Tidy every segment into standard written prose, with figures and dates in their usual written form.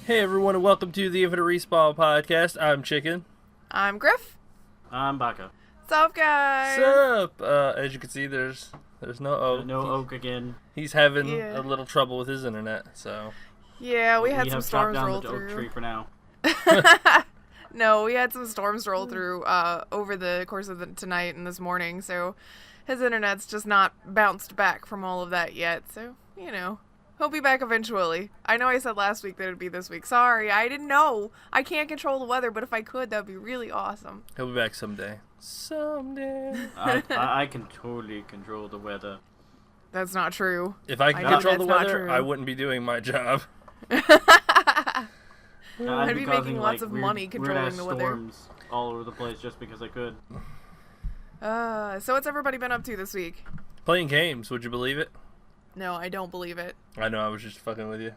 Hey everyone, and welcome to the Infinite Respawn podcast. I'm Chicken. I'm Grif. I'm Baka. What's up, guys? What's up? As you can see, there's no Oak. No Oak again. He's having a little trouble with his internet, so... Yeah, we had some have storms chopped down roll the through. Oak tree for now. No, we had some storms roll through over the course of tonight and this morning, so his internet's just not bounced back from all of that yet, so, you know. He'll be back eventually. I know I said last week that it'd be this week. Sorry, I didn't know. I can't control the weather, but if I could, that'd be really awesome. He'll be back someday. Someday. I can totally control the weather. That's not true. If I could know control the that's not weather, true. I wouldn't be doing my job. I'd be causing, making lots of weird, money controlling weird-ass the weather. storms all over the place just because I could. So what's everybody been up to this week? Playing games, would you believe it? No, I don't believe it. I know, I was just fucking with you.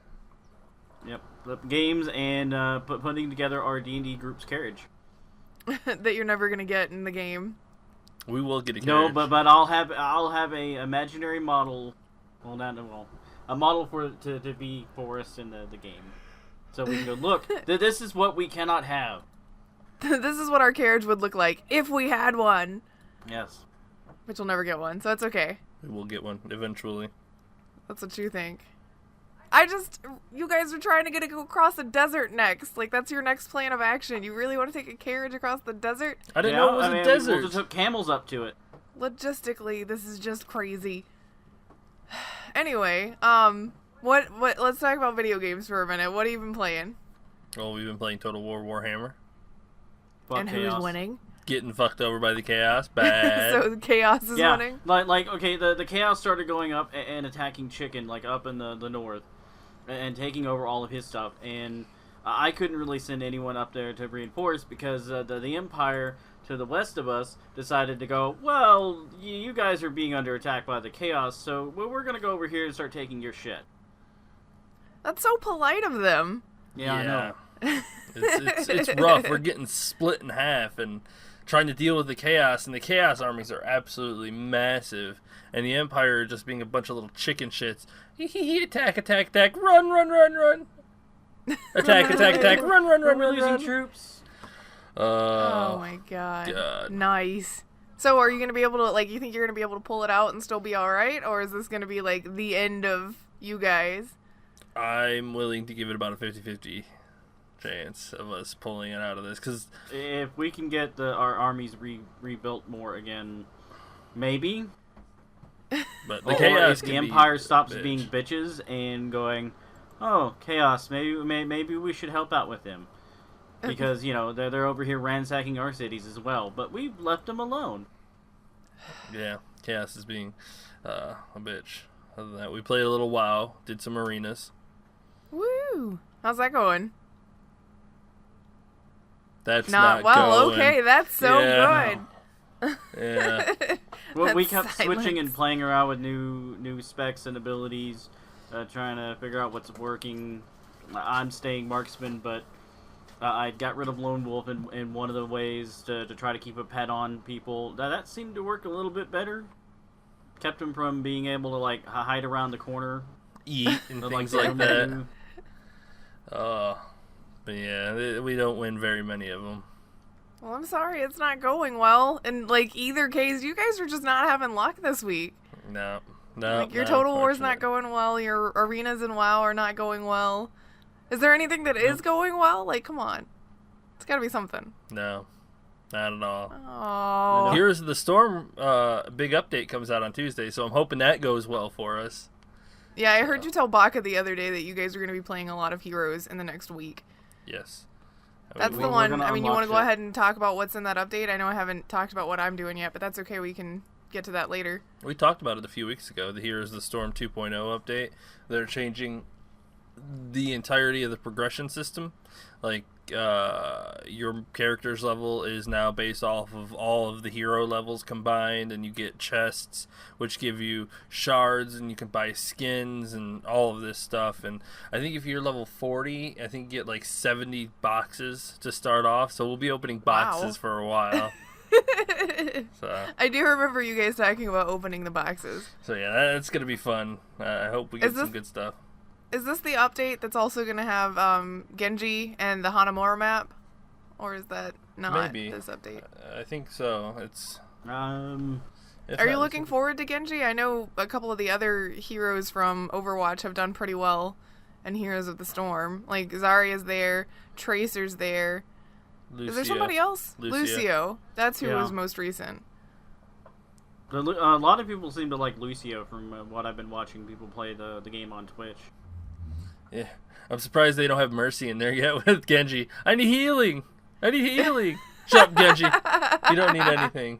Yep, the games and putting together our D&D group's carriage. That you're never gonna get in the game. We will get a No, carriage. but I'll have a imaginary model. Well, a model to be for us in the game, so we can go look. This is what we cannot have. This is what our carriage would look like if we had one. Yes. Which we'll never get one, so it's okay. We will get one eventually. That's what you think. You guys are trying to go across the desert next. Like, that's your next plan of action. You really want to take a carriage across the desert? I didn't know it was a desert. We'll just hook camels up to it. Logistically, this is just crazy. Anyway, let's talk about video games for a minute. What have you been playing? Well, we've been playing Total War Warhammer. Fuck and chaos. who's winning? Getting fucked over by the chaos. Bad. So chaos is winning? Okay, the chaos started going up and attacking Chicken, like, up in the north, and taking over all of his stuff, and I couldn't really send anyone up there to reinforce because the Empire to the west of us decided to go, well, you guys are being under attack by the chaos, so we're gonna go over here and start taking your shit. That's so polite of them. Yeah, I know. It's rough. We're getting split in half and trying to deal with the chaos, and the chaos armies are absolutely massive, and the Empire just being a bunch of little chicken shits. Attack, attack, attack, run, run, run, run. Attack, attack, attack, run, run, run, We're run, losing run. troops. Oh my god. Nice. So are you going to be able to, you think you're going to be able to pull it out and still be alright? Or is this going to be, the end of you guys? I'm willing to give it about a 50-50 chance of us pulling it out of this, because if we can get our armies rebuilt more again, maybe. But the chaos if the Empire stops being bitches and going, oh, chaos, maybe we should help out with them. Because, they're over here ransacking our cities as well, but we've left them alone. Yeah, chaos is being a bitch. Other than that, we played a little WoW, did some arenas. Woo! How's that going? That's not not well. going. Okay, that's so good. Yeah. Well, we That's kept switching and silence. playing around with new specs and abilities, trying to figure out what's working. I'm staying marksman, but I got rid of lone wolf in one of the ways to try to keep a pet on people. That seemed to work a little bit better. Kept him from being able to hide around the corner, Eat and things like that. But yeah, we don't win very many of them. Well, I'm sorry, it's not going well. And, either case, you guys are just not having luck this week. No. Your Total War's not going well, your arenas in WoW are not going well. Is there anything that is going well? Come on. It's gotta be something. No, not at all. Oh. Here's the Storm big update comes out on Tuesday, so I'm hoping that goes well for us. Yeah, I heard you tell Baka the other day that you guys are gonna be playing a lot of heroes in the next week. Yes. That's the we're one. gonna I mean, you unlock want to go it. ahead and talk about what's in that update? I know I haven't talked about what I'm doing yet, but that's okay. We can get to that later. We talked about it a few weeks ago. Here's the Storm 2.0 update. They're changing the entirety of the progression system. Your character's level is now based off of all of the hero levels combined, and you get chests which give you shards, and you can buy skins and all of this stuff. And I think if you're level 40, I think you get 70 boxes to start off, so we'll be opening boxes for a while. So I do remember you guys talking about opening the boxes. yeah, that's gonna be fun. I hope we get some good stuff. Is this the update that's also going to have Genji and the Hanamura map? Or is that not Maybe. this update? I think so. It's. Are you looking forward to Genji? I know a couple of the other heroes from Overwatch have done pretty well in Heroes of the Storm. Like, Zarya's there, Tracer's there. Lucio. Is there somebody else? Lucio. That's who was most recent. A lot of people seem to like Lucio from what I've been watching people play the game on Twitch. Yeah. I'm surprised they don't have Mercy in there yet with Genji. I need healing! Shut up, Genji! You don't need anything.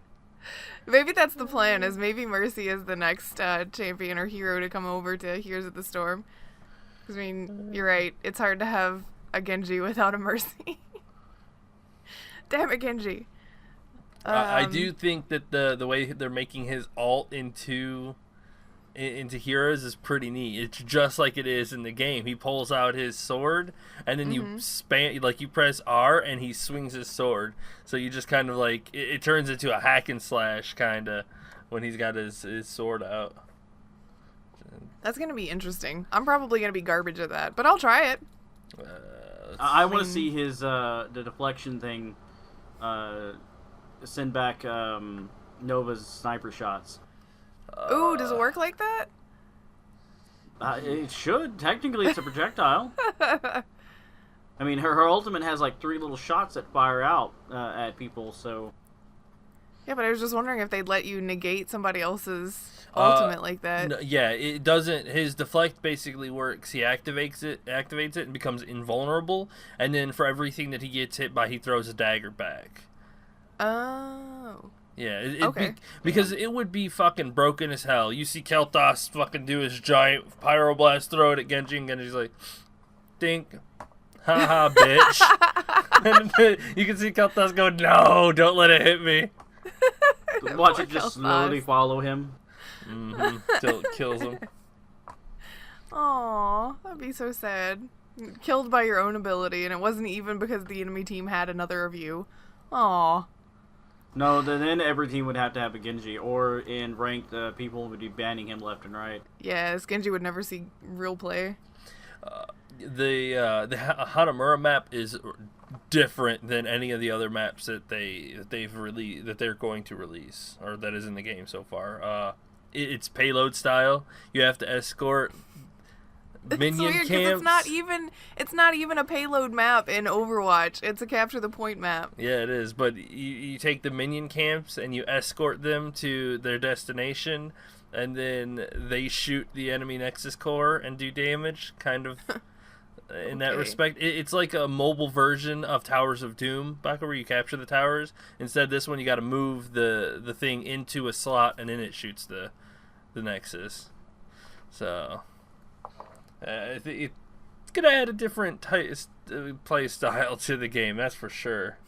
Maybe that's the plan, is maybe Mercy is the next champion or hero to come over to Heroes of the Storm. Because, I mean, you're right. It's hard to have a Genji without a Mercy. Damn it, Genji. I do think that the way they're making his ult into heroes is pretty neat. It's just like it is in the game. He pulls out his sword, and then you press R, and he swings his sword. So you just kind of like it turns into a hack and slash kind of when he's got his sword out. That's gonna be interesting. I'm probably gonna be garbage at that, but I'll try it. I want to see his the deflection thing. Send back Nova's sniper shots. Ooh, does it work like that? It should. Technically, it's a projectile. I mean, her ultimate has like 3 little shots that fire out at people, so... Yeah, but I was just wondering if they'd let you negate somebody else's ultimate like that. Yeah, it doesn't. His deflect basically works. He activates it, and becomes invulnerable, and then for everything that he gets hit by, he throws a dagger back. Oh. Yeah, okay. Because it would be fucking broken as hell. You see Kel'Thas fucking do his giant pyroblast, throw it at Genji, and Genji's like, dink. Haha, bitch. And you can see Kel'Thas go, no, don't let it hit me. Watch it just slowly follow him. Till it kills him. Aw, that'd be so sad. Killed by your own ability, and it wasn't even because the enemy team had another of you. Aw. No, then every team would have to have a Genji, or in ranked, people would be banning him left and right. Yes, Genji would never see real play. The Hanamura map is different than any of the other maps that they're going to release, or that is in the game so far. It's payload style. You have to escort minion weird, camps. It's not even a payload map in Overwatch. It's a capture the point map. Yeah, it is. But you take the minion camps and you escort them to their destination, and then they shoot the enemy Nexus core and do damage, kind of. In that respect, it's like a mobile version of Towers of Doom, Baka, where you capture the towers. Instead, this one you got to move the thing into a slot, and then it shoots the Nexus. So I think it's gonna add a different play style to the game. That's for sure.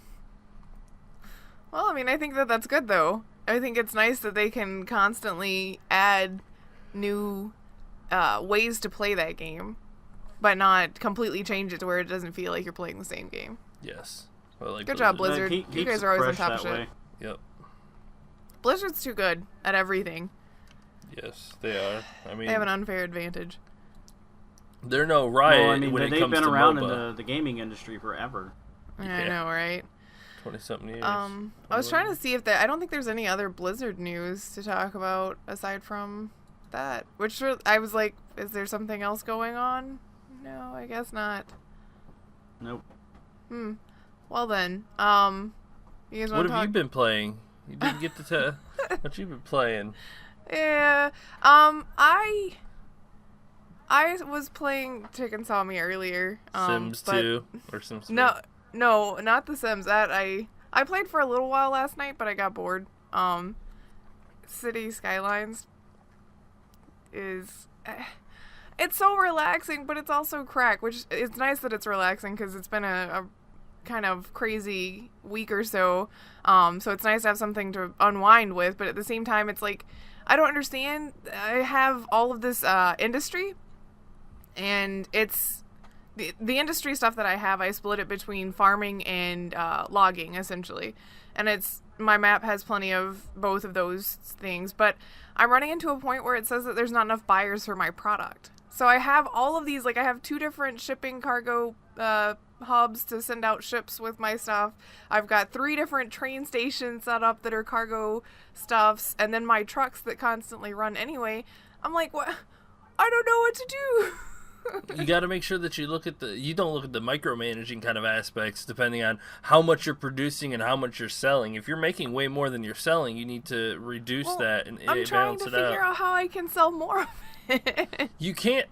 Well, I mean, I think that's good though. I think it's nice that they can constantly add new ways to play that game, but not completely change it to where it doesn't feel like you're playing the same game. Yes. Well, like good job, Blizzard. You guys are always on top of shit. Way. Yep. Blizzard's too good at everything. Yes, they are. I mean, they have an unfair advantage. They're no Riot well, I mean, when it they've comes been to around MOBA. in the gaming industry forever. I know, right? 20-something years. I was trying to see if I don't think there's any other Blizzard news to talk about aside from that. Which I was like, is there something else going on? No, I guess not. Nope. Well then, you guys want to What talk? have you been playing? You didn't get to tell what you've been playing. Yeah. I was playing Chicken Saw Me earlier. Sims 2 or Sims 3? No, not The Sims. I played for a little while last night, but I got bored. City Skylines is... it's so relaxing, but it's also crack, which it's nice that it's relaxing because it's been a kind of crazy week or so. So it's nice to have something to unwind with, but at the same time, it's like, I don't understand. I have all of this industry, and it's the industry stuff that I have, I split it between farming and logging, essentially. And my map has plenty of both of those things, but I'm running into a point where it says that there's not enough buyers for my product. So I have all of these, like I have 2 different shipping cargo hubs to send out ships with my stuff. I've got 3 different train stations set up that are cargo stuffs, and then my trucks that constantly run anyway. I'm like, what? I don't know what to do. You got to make sure that you don't look at the micromanaging kind of aspects, depending on how much you're producing and how much you're selling. If you're making way more than you're selling, you need to reduce that and I'm trying balance to it figure out. out how I can sell more of it. You can't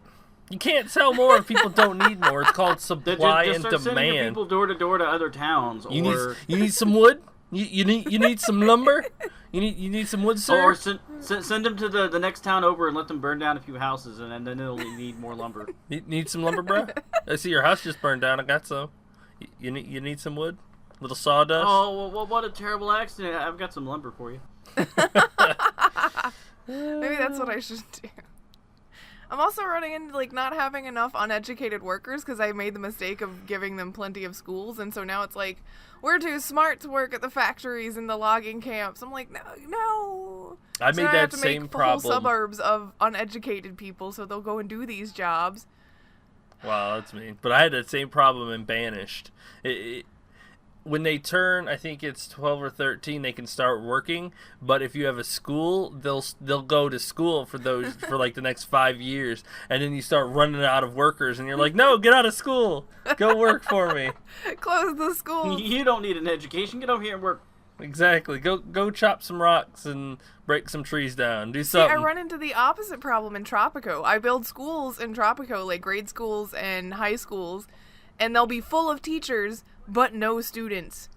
sell more if people don't need more. It's called supply just and start sending your demand. people door to door to other towns, You need some wood. You need some lumber. You need some wood, sir. or send them to the next town over and let them burn down a few houses, and then they'll need more lumber. Need some lumber, bro? I see your house just burned down. I got some. You need some wood? Little sawdust? Oh, well, what a terrible accident. I've got some lumber for you. Maybe that's what I should do. I'm also running into like not having enough uneducated workers because I made the mistake of giving them plenty of schools, and so now it's like we're too smart to work at the factories and the logging camps. I'm like, no. I So made I that have to same make problem. whole suburbs of uneducated people, so they'll go and do these jobs. Wow, that's mean. But I had that same problem in Banished. When they turn, I think it's 12 or 13, they can start working. But if you have a school, they'll go to school for like the next 5 years, and then you start running out of workers, and you're like, no, get out of school, go work for me. Close the school. You don't need an education. Get over here and work. Exactly. Go chop some rocks and break some trees down. Do See, something. I run into the opposite problem in Tropico. I build schools in Tropico, like grade schools and high schools, and they'll be full of teachers, but no students.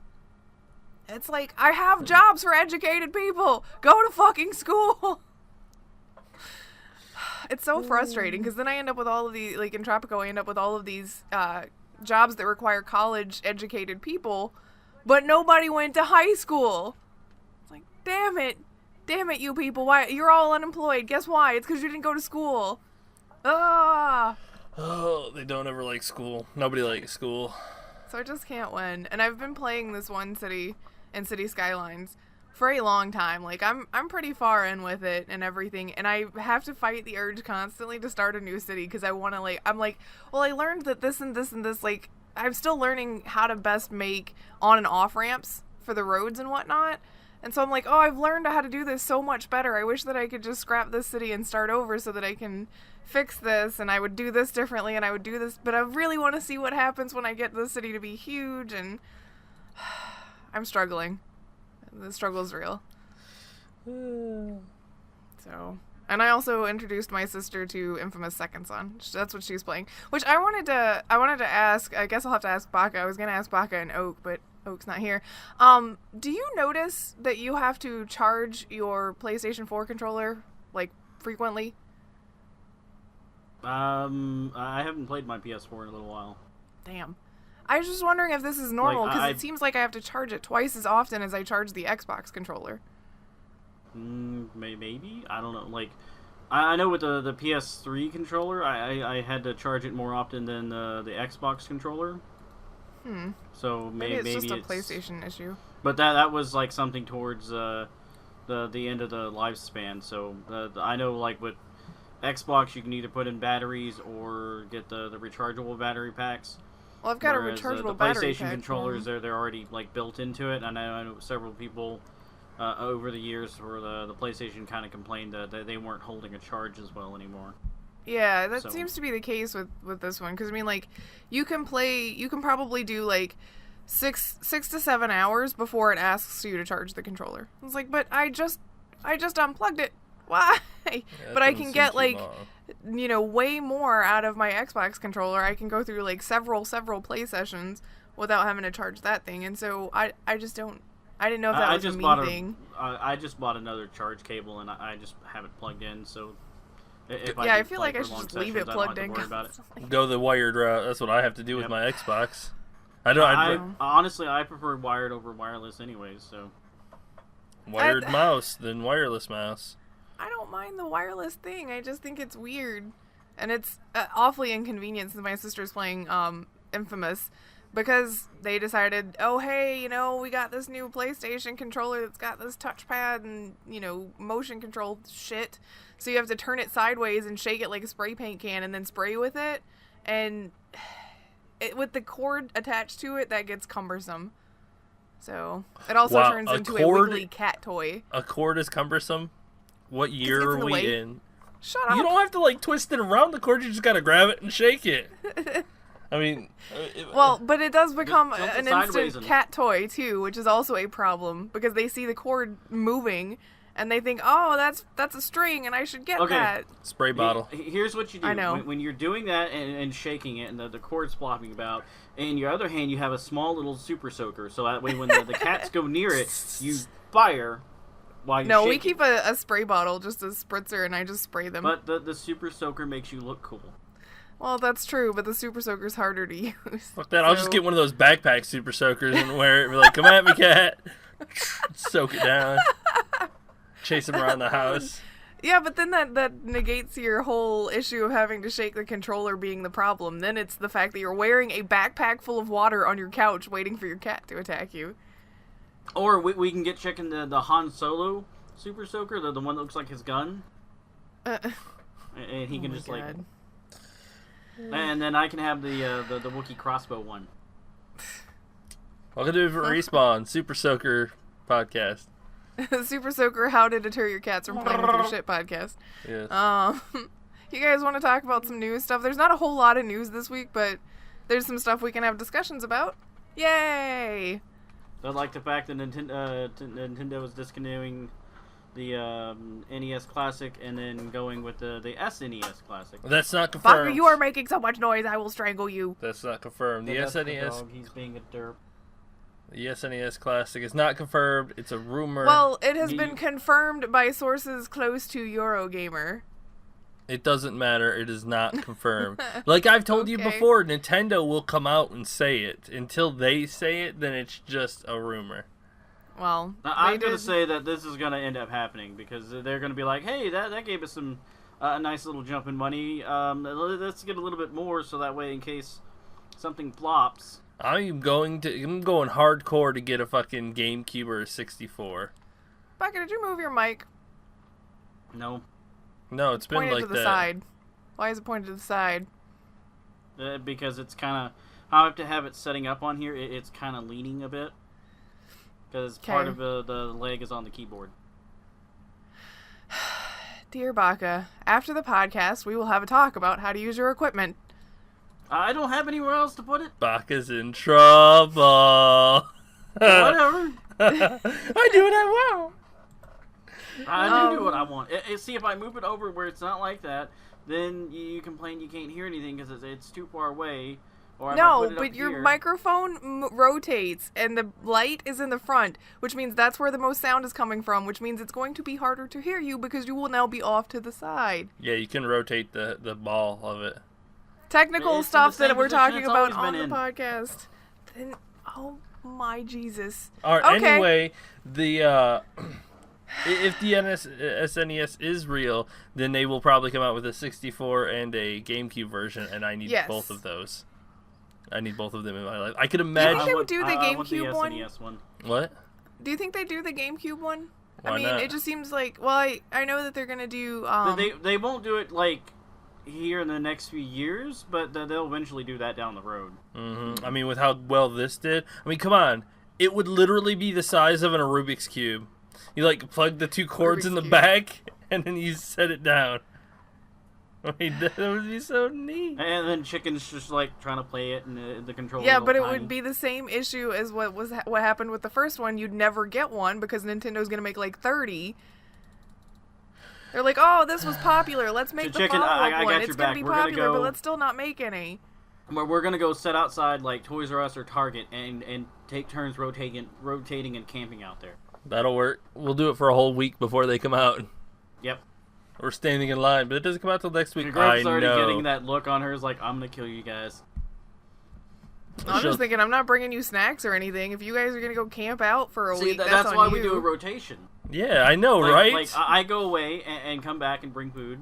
It's like, I have jobs for educated people. Go to fucking school. It's so frustrating, because then I end up with all of these, like in Tropico, I end up with all of these jobs that require college-educated people, but nobody went to high school. It's like, damn it, you people! Why you're all unemployed? Guess why? It's because you didn't go to school. Ah. Oh, they don't ever like school. Nobody likes school. So I just can't win. And I've been playing this one city in City Skylines for a long time. Like I'm pretty far in with it and everything, and I have to fight the urge constantly to start a new city because I want to well, I learned that this and this and this, like I'm still learning how to best make on and off ramps for the roads and whatnot. And so I'm like, oh, I've learned how to do this so much better. I wish that I could just scrap this city and start over so that I can fix this, and I would do this differently, and I would do this. But I really want to see what happens when I get the city to be huge, and I'm struggling. The struggle's real. So, and I also introduced my sister to Infamous Second Son. That's what she's playing. Which I wanted to ask. I guess I'll have to ask Baka. I was gonna ask Baka and Oak, but Oak's not here. Do you notice that you have to charge your PlayStation 4 controller like frequently? I haven't played my PS4 in a little while. Damn. I was just wondering if this is normal, because Like, it seems like I have to charge it twice as often as I charge the Xbox controller. Maybe? I don't know. Like, I know with the PS3 controller, I had to charge it more often than the Xbox controller. So maybe it's just a PlayStation issue. But that was like something towards the end of the lifespan. So I know like with Xbox, you can either put in batteries or get the rechargeable battery packs. Well, I've got Whereas a rechargeable the battery PlayStation pack. controllers, they're already like built into it. And I know several people over the years where the PlayStation kind of complained that they weren't holding a charge as well anymore. Yeah, that seems to be the case with this one, because I mean, like, you can probably do like 6 to 7 hours before it asks you to charge the controller. It's like, but I just unplugged it. Why? Yeah, but I can get like, long. way more out of my Xbox controller. I can go through like several play sessions without having to charge that thing, and so I just don't. I didn't know if that was a me thing. I just bought another charge cable, and I just have it plugged in, so. I feel like I should just leave it plugged in. Go the wired route. That's what I have to do with my Xbox. Honestly, I prefer wired over wireless anyways, so. Wired mouse than wireless mouse. I don't mind the wireless thing. I just think it's weird. And it's awfully inconvenient since my sister's playing Infamous. because they decided, oh, hey, you know, we got this new PlayStation controller that's got this touchpad and, you know, motion control shit. So you have to turn it sideways and shake it like a spray paint can and then spray with it. And with the cord attached to it, that gets cumbersome. So it also turns into a wiggly cat toy. A cord is cumbersome? What year are we in? Shut up. You don't have to, like, twist it around the cord. You just gotta grab it and shake it. I mean... well, but it does become an instant cat toy, too, which is also a problem, because they see the cord moving, and they think, oh, that's a string, and I should get that. Spray bottle. Here's what you do. I know. When you're doing that and shaking it, and the cord's flopping about, in your other hand, you have a small little super soaker, so that way when the cats go near it, you fire while you shake we keep a spray bottle, just a spritzer, and I just spray them. But the super soaker makes you look cool. Well, that's true, but the super soaker's harder to use. Fuck that, I'll just get one of those backpack super soakers and wear it. Be like, come at me, cat. Soak it down. Chase him around the house. Yeah, but then that negates your whole issue of having to shake the controller being the problem. Then it's the fact that you're wearing a backpack full of water on your couch waiting for your cat to attack you. Or we can get Chicken the Han Solo super soaker, the one that looks like his gun. And he can just like... And then I can have the Wookiee crossbow one. Welcome to Respawn Super Soaker podcast. Super Soaker, How to Deter Your Cats from Playing With Your Shit podcast. Yes. You guys want to talk about some news stuff? There's not a whole lot of news this week, but there's some stuff we can have discussions about. Yay! I like the fact that Nintendo is discontinuing the NES Classic and then going with the SNES Classic. That's not confirmed. Baka, you are making so much noise, I will strangle you. That's not confirmed. The SNES... He's being a derp. The SNES Classic is not confirmed. It's a rumor. Well, it has been confirmed by sources close to Eurogamer. It doesn't matter. It is not confirmed. Like I've told you before, Nintendo will come out and say it. Until they say it, then it's just a rumor. Well, now, I'm going to say that this is going to end up happening because they're going to be like, hey, that gave us some a nice little jump in money. Let's get a little bit more so that way in case something flops. I'm going hardcore to get a fucking GameCube or a 64. Baka, did you move your mic? No. No, it's been pointed like to the that. Side. Why is it pointed to the side? Because it's kind of... I have to have it setting up on here. It's kind of leaning a bit. Because part of the leg is on the keyboard. Dear Baka, after the podcast, we will have a talk about how to use your equipment. I don't have anywhere else to put it. Baka's in trouble. Whatever. I do what I want. I do what I want. See, if I move it over where it's not like that, then you complain you can't hear anything because it's too far away. Or no, but your microphone rotates, and the light is in the front, which means that's where the most sound is coming from, which means it's going to be harder to hear you because you will now be off to the side. Yeah, you can rotate the ball of it. Technical stuff that we're talking about on the podcast. Then, oh my Jesus. All right, okay. Anyway, if the SNES is real, then they will probably come out with a 64 and a GameCube version, and I need both of those. I need both of them in my life. I could imagine. Do you think they would do the GameCube one? What? Do you think they do the GameCube one? Why not? It just seems like. Well, I know that they're gonna do. They won't do it like here in the next few years, but they'll eventually do that down the road. Mm-hmm. I mean, with how well this did. I mean, come on. It would literally be the size of a Rubik's Cube. You like plug the two cords in the back, and then you set it down. I mean, that would be so neat. And then Chicken's just like trying to play it, and the controller. Yeah, but it would be the same issue as what happened with the first one. You'd never get one because Nintendo's gonna make like 30. They're like, oh, this was popular. Let's make the follow-up one. It's gonna be popular, but let's still not make any. We're gonna go sit outside like Toys R Us or Target and take turns rotating and camping out there. That'll work. We'll do it for a whole week before they come out. Yep. We're standing in line, but it doesn't come out till next week. Grif's already getting that look on her. Is like, I'm gonna kill you guys. I'm just thinking, I'm not bringing you snacks or anything. If you guys are gonna go camp out for a week, that's on why you. we do a rotation. Yeah, I know, right? Like I go away and come back and bring food,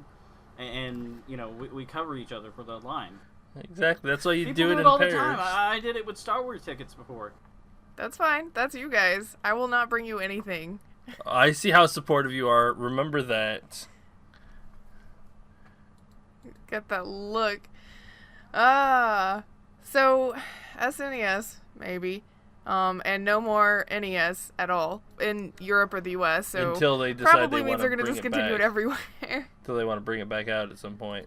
and you know we cover each other for the line. Exactly. That's why you People do it in all pairs. the time. I did it with Star Wars tickets before. That's fine. That's you guys. I will not bring you anything. I see how supportive you are. Remember that. Get that look. So SNES maybe, and no more NES at all in Europe or the US. So Until they decide probably they means want they're to gonna bring discontinue it everywhere. Until they want to bring it back out at some point.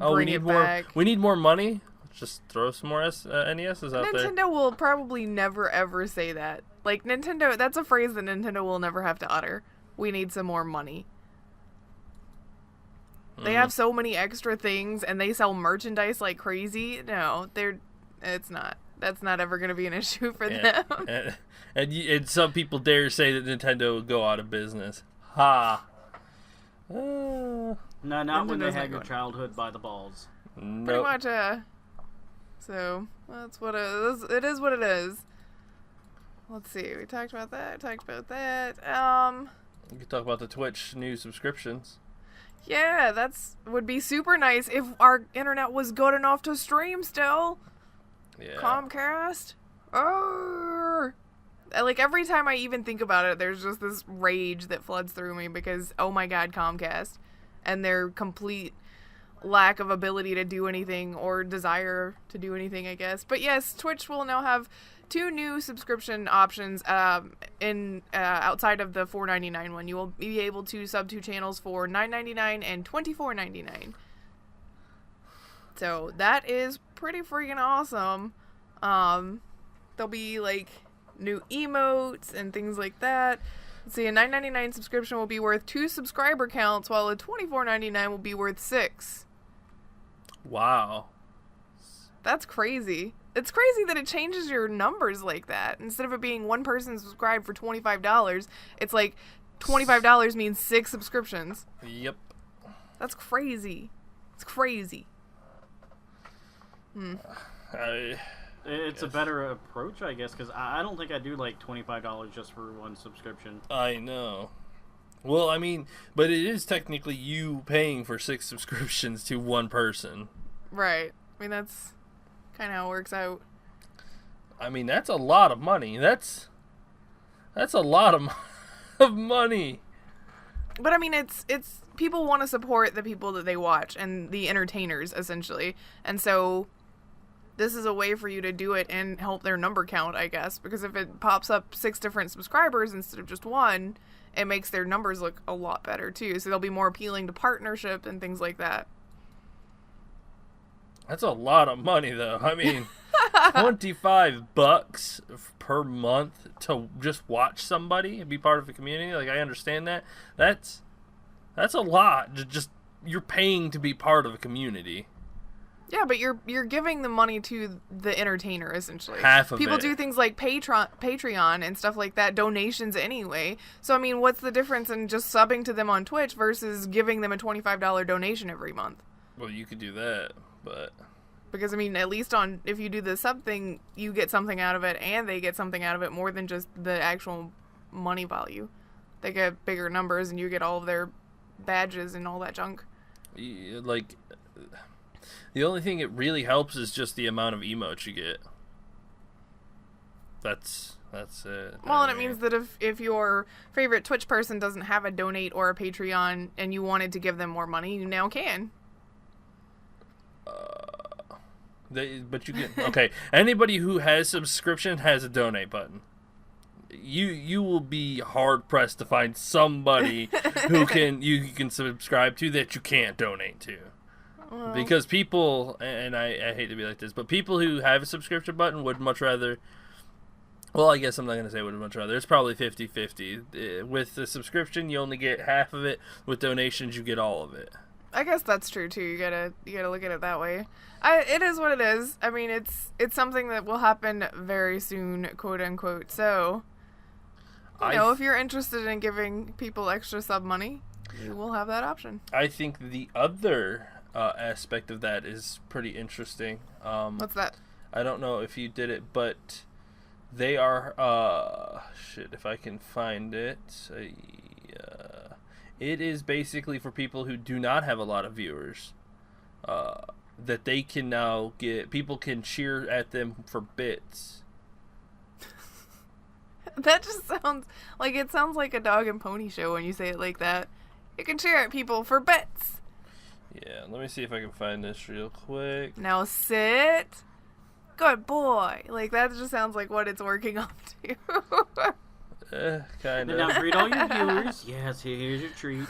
Oh, Bring we need it more. back. We need more money. Let's just throw some more NESs out there. Nintendo will probably never ever say that. Like Nintendo, that's a phrase that Nintendo will never have to utter. We need some more money. They have so many extra things and they sell merchandise like crazy. No, it's not. That's not ever going to be an issue for them. And some people dare say that Nintendo would go out of business. Ha. No, not when they Nintendo's have not your going. childhood by the balls. Pretty Nope. much, so that's what it is. It is what it is. Let's see. We talked about that. We could talk about the Twitch new subscriptions. Yeah, would be super nice if our internet was good enough to stream still. Yeah. Comcast. Like every time I even think about it, there's just this rage that floods through me because, oh my god, Comcast. And their complete lack of ability to do anything or desire to do anything, I guess. But yes, Twitch will now have 2 new subscription options outside of the $4.99 one. You will be able to sub 2 channels for $9.99 and $24.99. So that is pretty freaking awesome. There'll be like new emotes and things like that. Let's see, a $9.99 subscription will be worth 2 subscriber counts, while a $24.99 will be worth 6. Wow. That's crazy. It's crazy that it changes your numbers like that. Instead of it being one person subscribed for $25, it's like $25 means 6 subscriptions. Yep. That's crazy. It's crazy. It's a better approach, I guess, because I don't think I do like $25 just for one subscription. I know. Well, I mean, but it is technically you paying for 6 subscriptions to one person. Right. I mean, that's kind of how it works out. I mean, that's a lot of money. That's a lot of money. But I mean, it's people want to support the people that they watch and the entertainers, essentially. And so this is a way for you to do it and help their number count, I guess. Because if it pops up 6 different subscribers instead of just 1, it makes their numbers look a lot better, too. So they'll be more appealing to partnership and things like that. That's a lot of money, though. I mean, $25 per month to just watch somebody and be part of a community. Like, I understand that. That's a lot. Just you're paying to be part of a community. Yeah, but you're giving the money to the entertainer, essentially. Half of People it. do things like Patreon and stuff like that, donations anyway. So, I mean, what's the difference in just subbing to them on Twitch versus giving them a $25 donation every month? Well, you could do that, but Because, I mean, at least if you do the sub thing, you get something out of it, and they get something out of it more than just the actual money value. They get bigger numbers, and you get all of their badges and all that junk. like, the only thing it really helps is just the amount of emotes you get. That's it. Well, and it means that if your favorite Twitch person doesn't have a donate or a Patreon, and you wanted to give them more money, you now can. But you get okay. Anybody who has subscription has a donate button. You will be hard pressed to find somebody who you can subscribe to that you can't donate to. Well, Because people, and I hate to be like this, but people who have a subscription button would much rather. Well, I guess I'm not going to say would much rather. It's probably 50-50. With the subscription, you only get half of it. With donations, you get all of it. I guess that's true too. You gotta look at it that way. It is what it is. I mean, it's something that will happen very soon, quote unquote. So, if you're interested in giving people extra sub money, you will have that option. I think the other aspect of that is pretty interesting. What's that? I don't know if you did it, but they are if I can find it. It is basically for people who do not have a lot of viewers. that they can now get, people can cheer at them for bits. That just sounds like, it sounds like a dog and pony show when you say it like that. You can cheer at people for bits. Yeah, let me see if I can find this real quick. Now sit. Good boy. Like, that just sounds like what it's working up to. Kind And now of. greet all your viewers. Yes, here's your treat.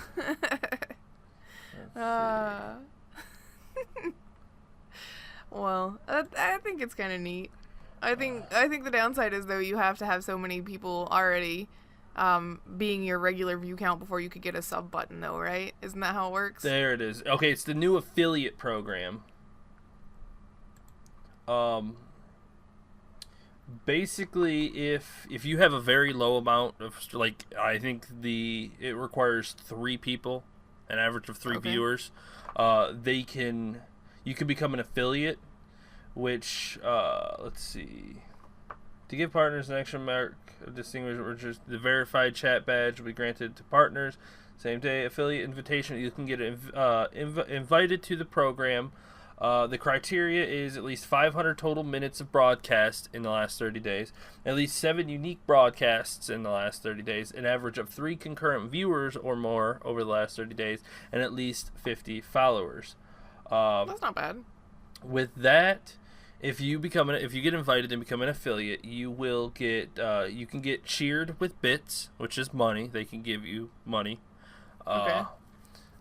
Well, I think it's kind of neat. I think the downside is, though, you have to have so many people already being your regular view count before you could get a sub button, though, right? Isn't that how it works? There it is. Okay, it's the new affiliate program. Basically, if you have a very low amount of, like, I think it requires 3 people, an average of 3 viewers, you can become an affiliate, which let's see, to give partners an extra mark of distinguishment, the verified chat badge will be granted to partners. Same day affiliate invitation, you can get invited to the program. The criteria is at least 500 total minutes of broadcast in the last 30 days, at least 7 unique broadcasts in the last 30 days, an average of 3 concurrent viewers or more over the last 30 days, and at least 50 followers. That's not bad. With that, if you get invited and become an affiliate, you will get you can get cheered with bits, which is money. They can give you money. Okay.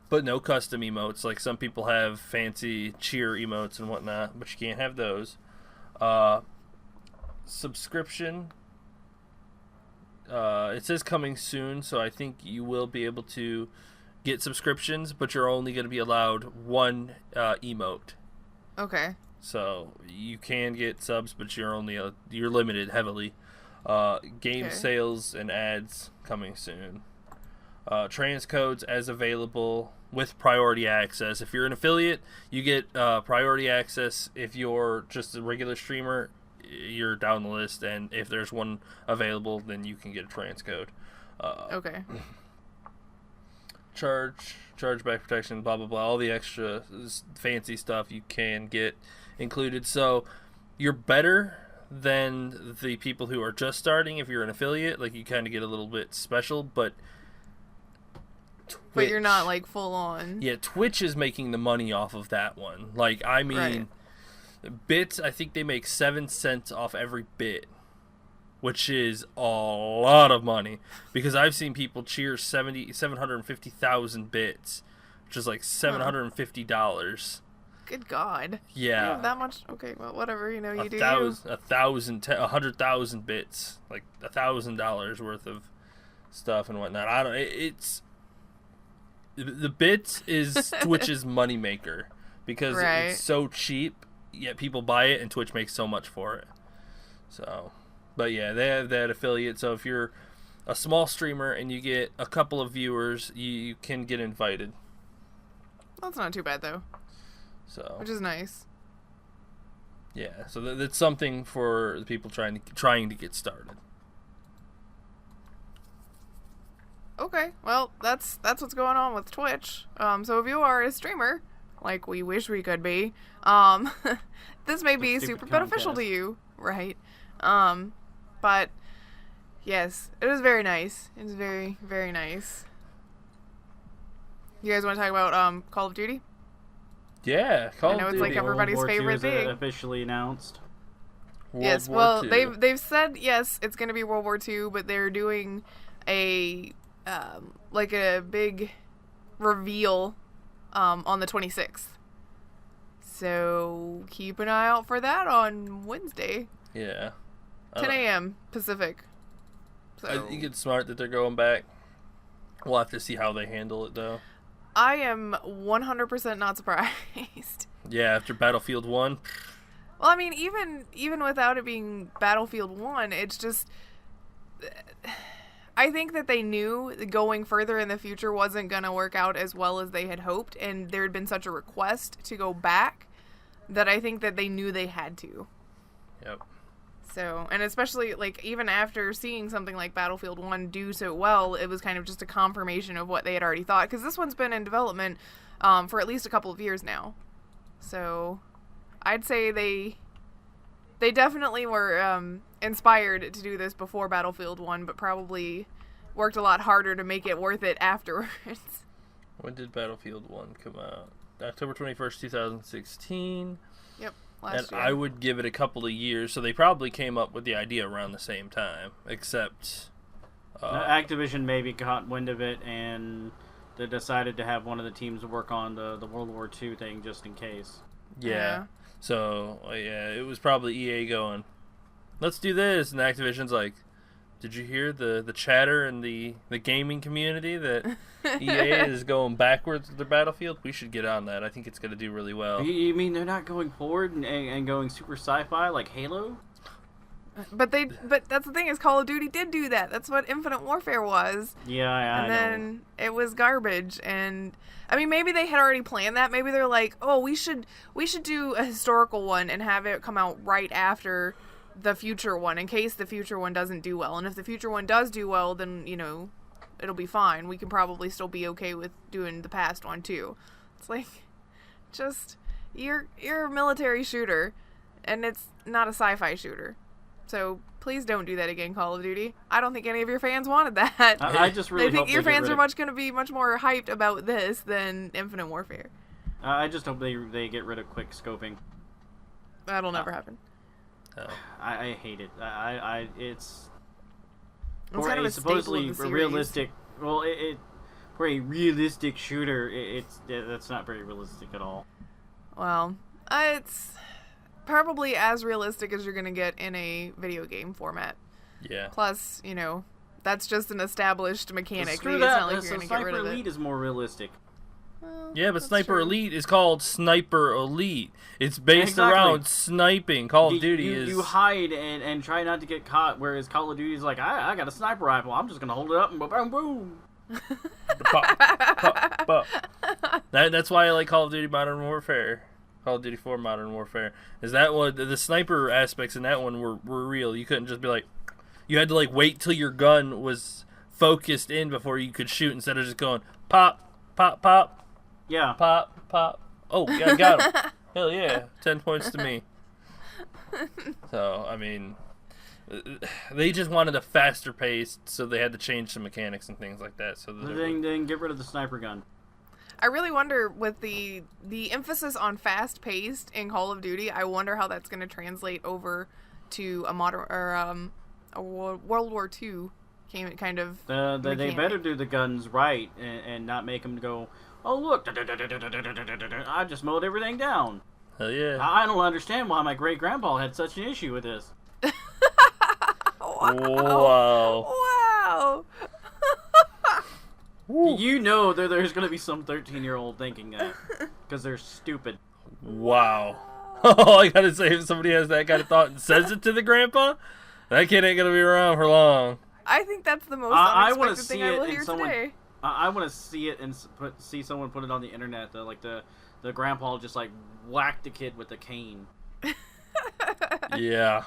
But no custom emotes. Like, some people have fancy cheer emotes and whatnot, but you can't have those. Subscription. It says coming soon, so I think you will be able to get subscriptions, but you're only going to be allowed 1 emote. Okay. So you can get subs, but you're limited heavily. Game sales and ads coming soon. Transcodes as available with priority access. If you're an affiliate, you get priority access. If you're just a regular streamer, you're down the list, and if there's one available, then you can get a transcode. Okay. Chargeback protection, blah blah blah, all the extra fancy stuff you can get included. So you're better than the people who are just starting if you're an affiliate. Like, you kind of get a little bit special, but you're not, like, full on. Yeah, Twitch is making the money off of that one. Like, I mean, bits, I think they make 7 cents off every bit, which is a lot of money, because I've seen people cheer 750,000 bits, which is like $750. Good God. Yeah. You have that much? Okay, well, whatever, you do. 100,000 bits, like $1,000 worth of stuff and whatnot. The bits is Twitch's moneymaker, because it's so cheap, yet people buy it, and Twitch makes so much for it. So, but yeah, they have that affiliate. So if you're a small streamer and you get a couple of viewers, you can get invited. That's not too bad, though. So, which is nice. Yeah, so that's something for the people trying to get started. Okay, well, that's what's going on with Twitch. So if you are a streamer, like we wish we could be, this may be super beneficial to you, right? But yes, it was very nice. It was very, very nice. You guys want to talk about Call of Duty? Yeah, Call of Duty. I know it's like everybody's World War favorite II thing. Officially announced. Yes, well, they've said yes, it's going to be World War II, but they're doing a like a big reveal on the 26th. So keep an eye out for that on Wednesday. Yeah. 10 a.m. Pacific. So I think it's smart that they're going back. We'll have to see how they handle it, though. I am 100% not surprised. Yeah, after Battlefield 1. Well, I mean, even without it being Battlefield 1, it's just... I think that they knew going further in the future wasn't going to work out as well as they had hoped, and there had been such a request to go back that I think that they knew they had to. Yep. So, and especially, like, even after seeing something like Battlefield 1 do so well, it was kind of just a confirmation of what they had already thought, because this one's been in development for at least a couple of years now. So I'd say they definitely were inspired to do this before Battlefield 1, but probably worked a lot harder to make it worth it afterwards. When did Battlefield 1 come out? October 21st, 2016. Yep, last year. I would give it a couple of years, so they probably came up with the idea around the same time, except... Activision maybe got wind of it, and they decided to have one of the teams work on the World War II thing just in case. Yeah. So, it was probably EA going, let's do this, and Activision's like, did you hear the chatter in the gaming community that EA is going backwards with their Battlefield? We should get on that. I think it's going to do really well. You mean they're not going forward and going super sci-fi like Halo? But that's the thing, is Call of Duty did do that. That's what Infinite Warfare was. Yeah, I know. And then it was garbage. And I mean, maybe they had already planned that. Maybe they're like, oh, we should do a historical one and have it come out right after the future one, in case the future one doesn't do well. And if the future one does do well, then, you know, it'll be fine. We can probably still be okay with doing the past one too. It's like, just, you're a military shooter, and it's not a sci-fi shooter. So please don't do that again, Call of Duty. I don't think any of your fans wanted that. I just really think hope your fans are much going to be much more hyped about this than Infinite Warfare. I just hope they get rid of quick scoping. That'll never happen. Oh. I hate it. It's It's kind of a supposedly staple of the series. realistic. Well, it for a realistic shooter, that's not very realistic at all. Well, it's probably as realistic as you're going to get in a video game format. Yeah. Plus, you know, that's just an established mechanic. Screw It's that. not like you're going to get rid Sniper of Elite it. is more realistic. Well, Yeah, but that's Sniper true. Elite is called Sniper Elite. It's based Exactly. around sniping. Call of Duty you, is... You hide and try not to get caught, whereas Call of Duty is like, I got a sniper rifle. I'm just going to hold it up and go boom, boom. Pop, pop, pop. That's why I like Call of Duty Modern Warfare. Call of Duty 4 Modern Warfare. Is that one, the sniper aspects in that one were real. You couldn't just be like... You had to like wait till your gun was focused in before you could shoot, instead of just going pop, pop, pop. Yeah. Pop, pop. Oh, yeah, I got him. Hell yeah. 10 points to me. So, I mean, they just wanted a faster pace, so they had to change some mechanics and things like that. So Then get rid of the sniper gun. I really wonder, with the emphasis on fast-paced in Call of Duty, I wonder how that's going to translate over to a modern or a World War II kind of They mechanic. better do the guns right and not make them go, oh look, I just mowed everything down. Hell yeah. I don't understand why my great grandpa had such an issue with this. Wow. Wow. You know there's going to be some 13-year-old thinking that because they're stupid. Wow. All I gotta say, if somebody has that kind of thought and says it to the grandpa, that kid ain't gonna be around for long. I think that's the most I wanna unexpected see thing I will it in hear someone- today. I want to see it and see someone put it on the internet. The grandpa just like whacked the kid with a cane. Yeah.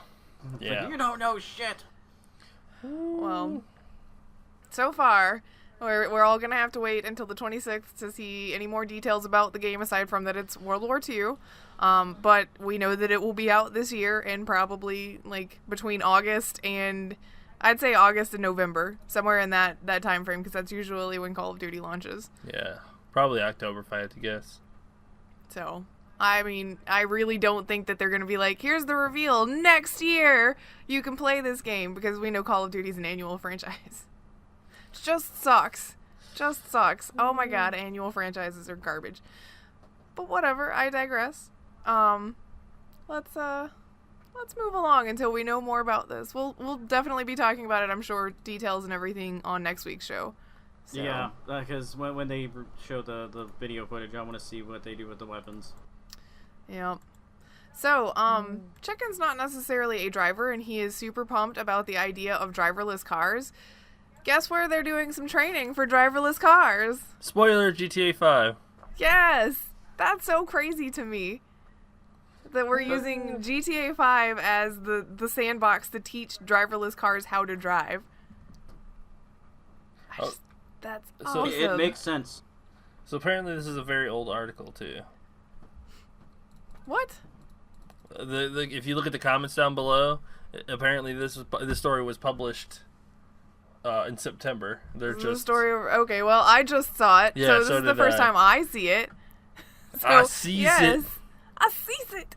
Like, Yeah. you don't know shit. Well, so far, we're all gonna have to wait until the 26th to see any more details about the game, aside from that it's World War II. But we know that it will be out this year, and probably like between August and, I'd say August and November, somewhere in that time frame, because that's usually when Call of Duty launches. Yeah. Probably October, if I had to guess. So, I mean, I really don't think that they're going to be like, here's the reveal, next year you can play this game, because we know Call of Duty's an annual franchise. It just sucks. Just sucks. Oh my god, annual franchises are garbage. But whatever, I digress. Let's move along until we know more about this. We'll definitely be talking about it, I'm sure, details and everything on next week's show. So. Yeah, because when they show the video footage, I want to see what they do with the weapons. Yep. So, Chicken's not necessarily a driver, and he is super pumped about the idea of driverless cars. Guess where they're doing some training for driverless cars? Spoiler, GTA 5. Yes! That's so crazy to me. That we're using GTA 5 as the sandbox to teach driverless cars how to drive. That's So awesome. It makes sense. So apparently this is a very old article, too. What? If you look at the comments down below, apparently this story was published in September. They're This is just the story of, okay, well, I just saw it, Yeah, so this so is the did first I. time I see it. So, I sees yes, it. I sees it.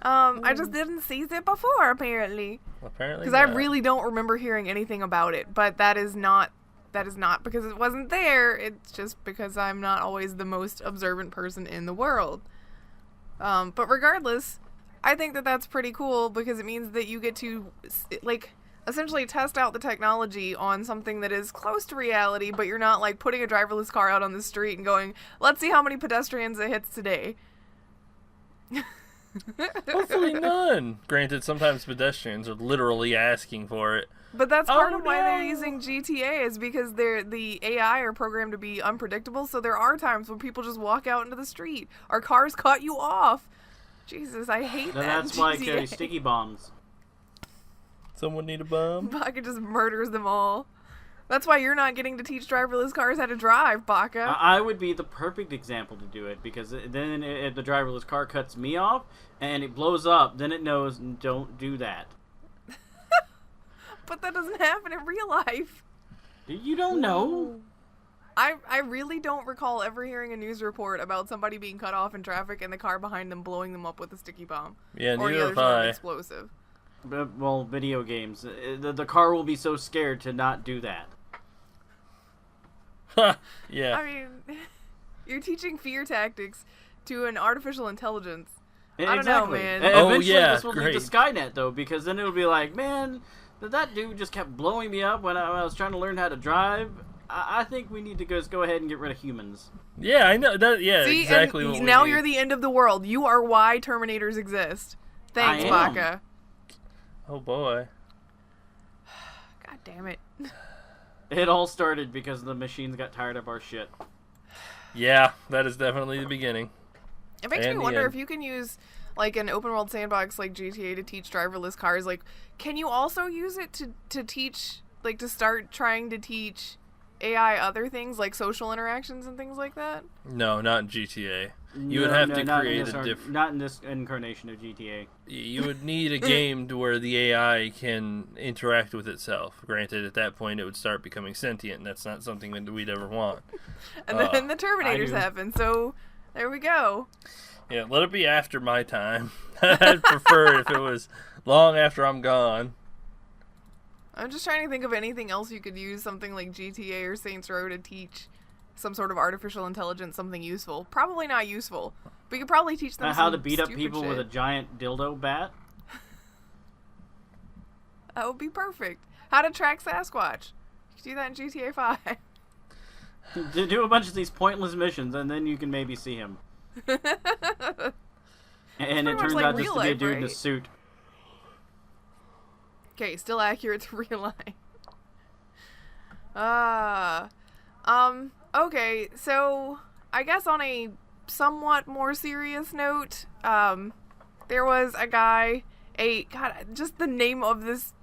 I just didn't see it before, apparently. Apparently, Because I not. really don't remember hearing anything about it, but that is not because it wasn't there. It's just because I'm not always the most observant person in the world. But regardless, I think that that's pretty cool because it means that you get to, like, essentially test out the technology on something that is close to reality, but you're not, like, putting a driverless car out on the street and going, let's see how many pedestrians it hits today. Hopefully none. Granted, sometimes pedestrians are literally asking for it. But that's part Oh, of why they're no. using GTA is because the AI are programmed to be unpredictable. So there are times when people just walk out into the street or cars cut you off. Jesus, I hate And that. that's in why GTA. sticky bombs. Someone need a bomb? Baka just murders them all. That's why you're not getting to teach driverless cars how to drive, Baka. I would be the perfect example to do it because then if the driverless car cuts me off and it blows up, then it knows don't do that. But that doesn't happen in real life. You don't know. I really don't recall ever hearing a news report about somebody being cut off in traffic and the car behind them blowing them up with a sticky bomb. Yeah, or any neither other have sort of I. explosive. Well, video games. The car will be so scared to not do that. Yeah. I mean, you're teaching fear tactics to an artificial intelligence. I don't know, man. Eventually, yeah, this will great. lead to Skynet, though, because then it will be like, man, that dude just kept blowing me up when I was trying to learn how to drive. I think we need to just go ahead and get rid of humans. Yeah, I know that. Yeah, See, exactly. and What we now need. you're the end of the world. You are why Terminators exist. Thanks, I am. Baka. Oh boy. God damn it. It all started because the machines got tired of our shit. Yeah, that is definitely the beginning. It makes And me the wonder end. if you can use like an open world sandbox like GTA to teach driverless cars. Like, can you also use it to teach, like, to start trying to teach AI other things like social interactions and things like that? No, not in GTA. You would have to create a different. Not in this incarnation of GTA. You would need a game to where the AI can interact with itself. Granted, at that point, it would start becoming sentient, and that's not something that we'd ever want. And then the Terminators do. happen. So there we go. Yeah, let it be after my time. I'd prefer if it was long after I'm gone. I'm just trying to think of anything else you could use something like GTA or Saints Row to teach some sort of artificial intelligence something useful. Probably not useful, but you could probably teach them How some to beat up stupid people shit. with a giant dildo bat. That would be perfect. How to track Sasquatch. You could do that in GTA 5. Do a bunch of these pointless missions, and then you can maybe see him. And pretty it much turns like out just real to be a life, dude in a right? suit. Okay, still accurate to real life. Okay, so I guess on a somewhat more serious note, there was a guy, God, just the name of this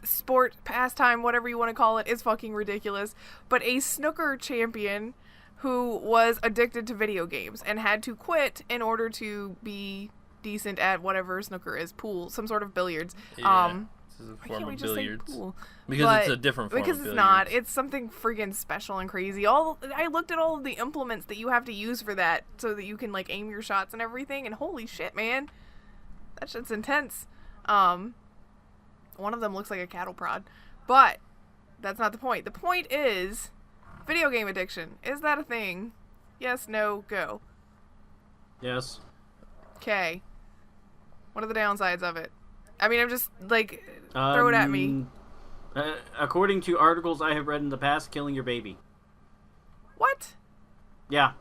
sport, pastime, whatever you want to call it, is fucking ridiculous, but a snooker champion who was addicted to video games and had to quit in order to be decent at whatever snooker is, pool, some sort of billiards. Yeah, this is a Why form can't we of just billiards. say pool? Because it's a different form Because of it's billiards. not. It's something friggin' special and crazy. I looked at all of the implements that you have to use for that so that you can, like, aim your shots and everything, and holy shit, man. That shit's intense. One of them looks like a cattle prod. But that's not the point. The point is video game addiction. Is that a thing? Yes, no, go. Yes. Okay. What are the downsides of it? I mean, I'm just, like, throw it at me. According to articles I have read in the past, killing your baby. What? Yeah.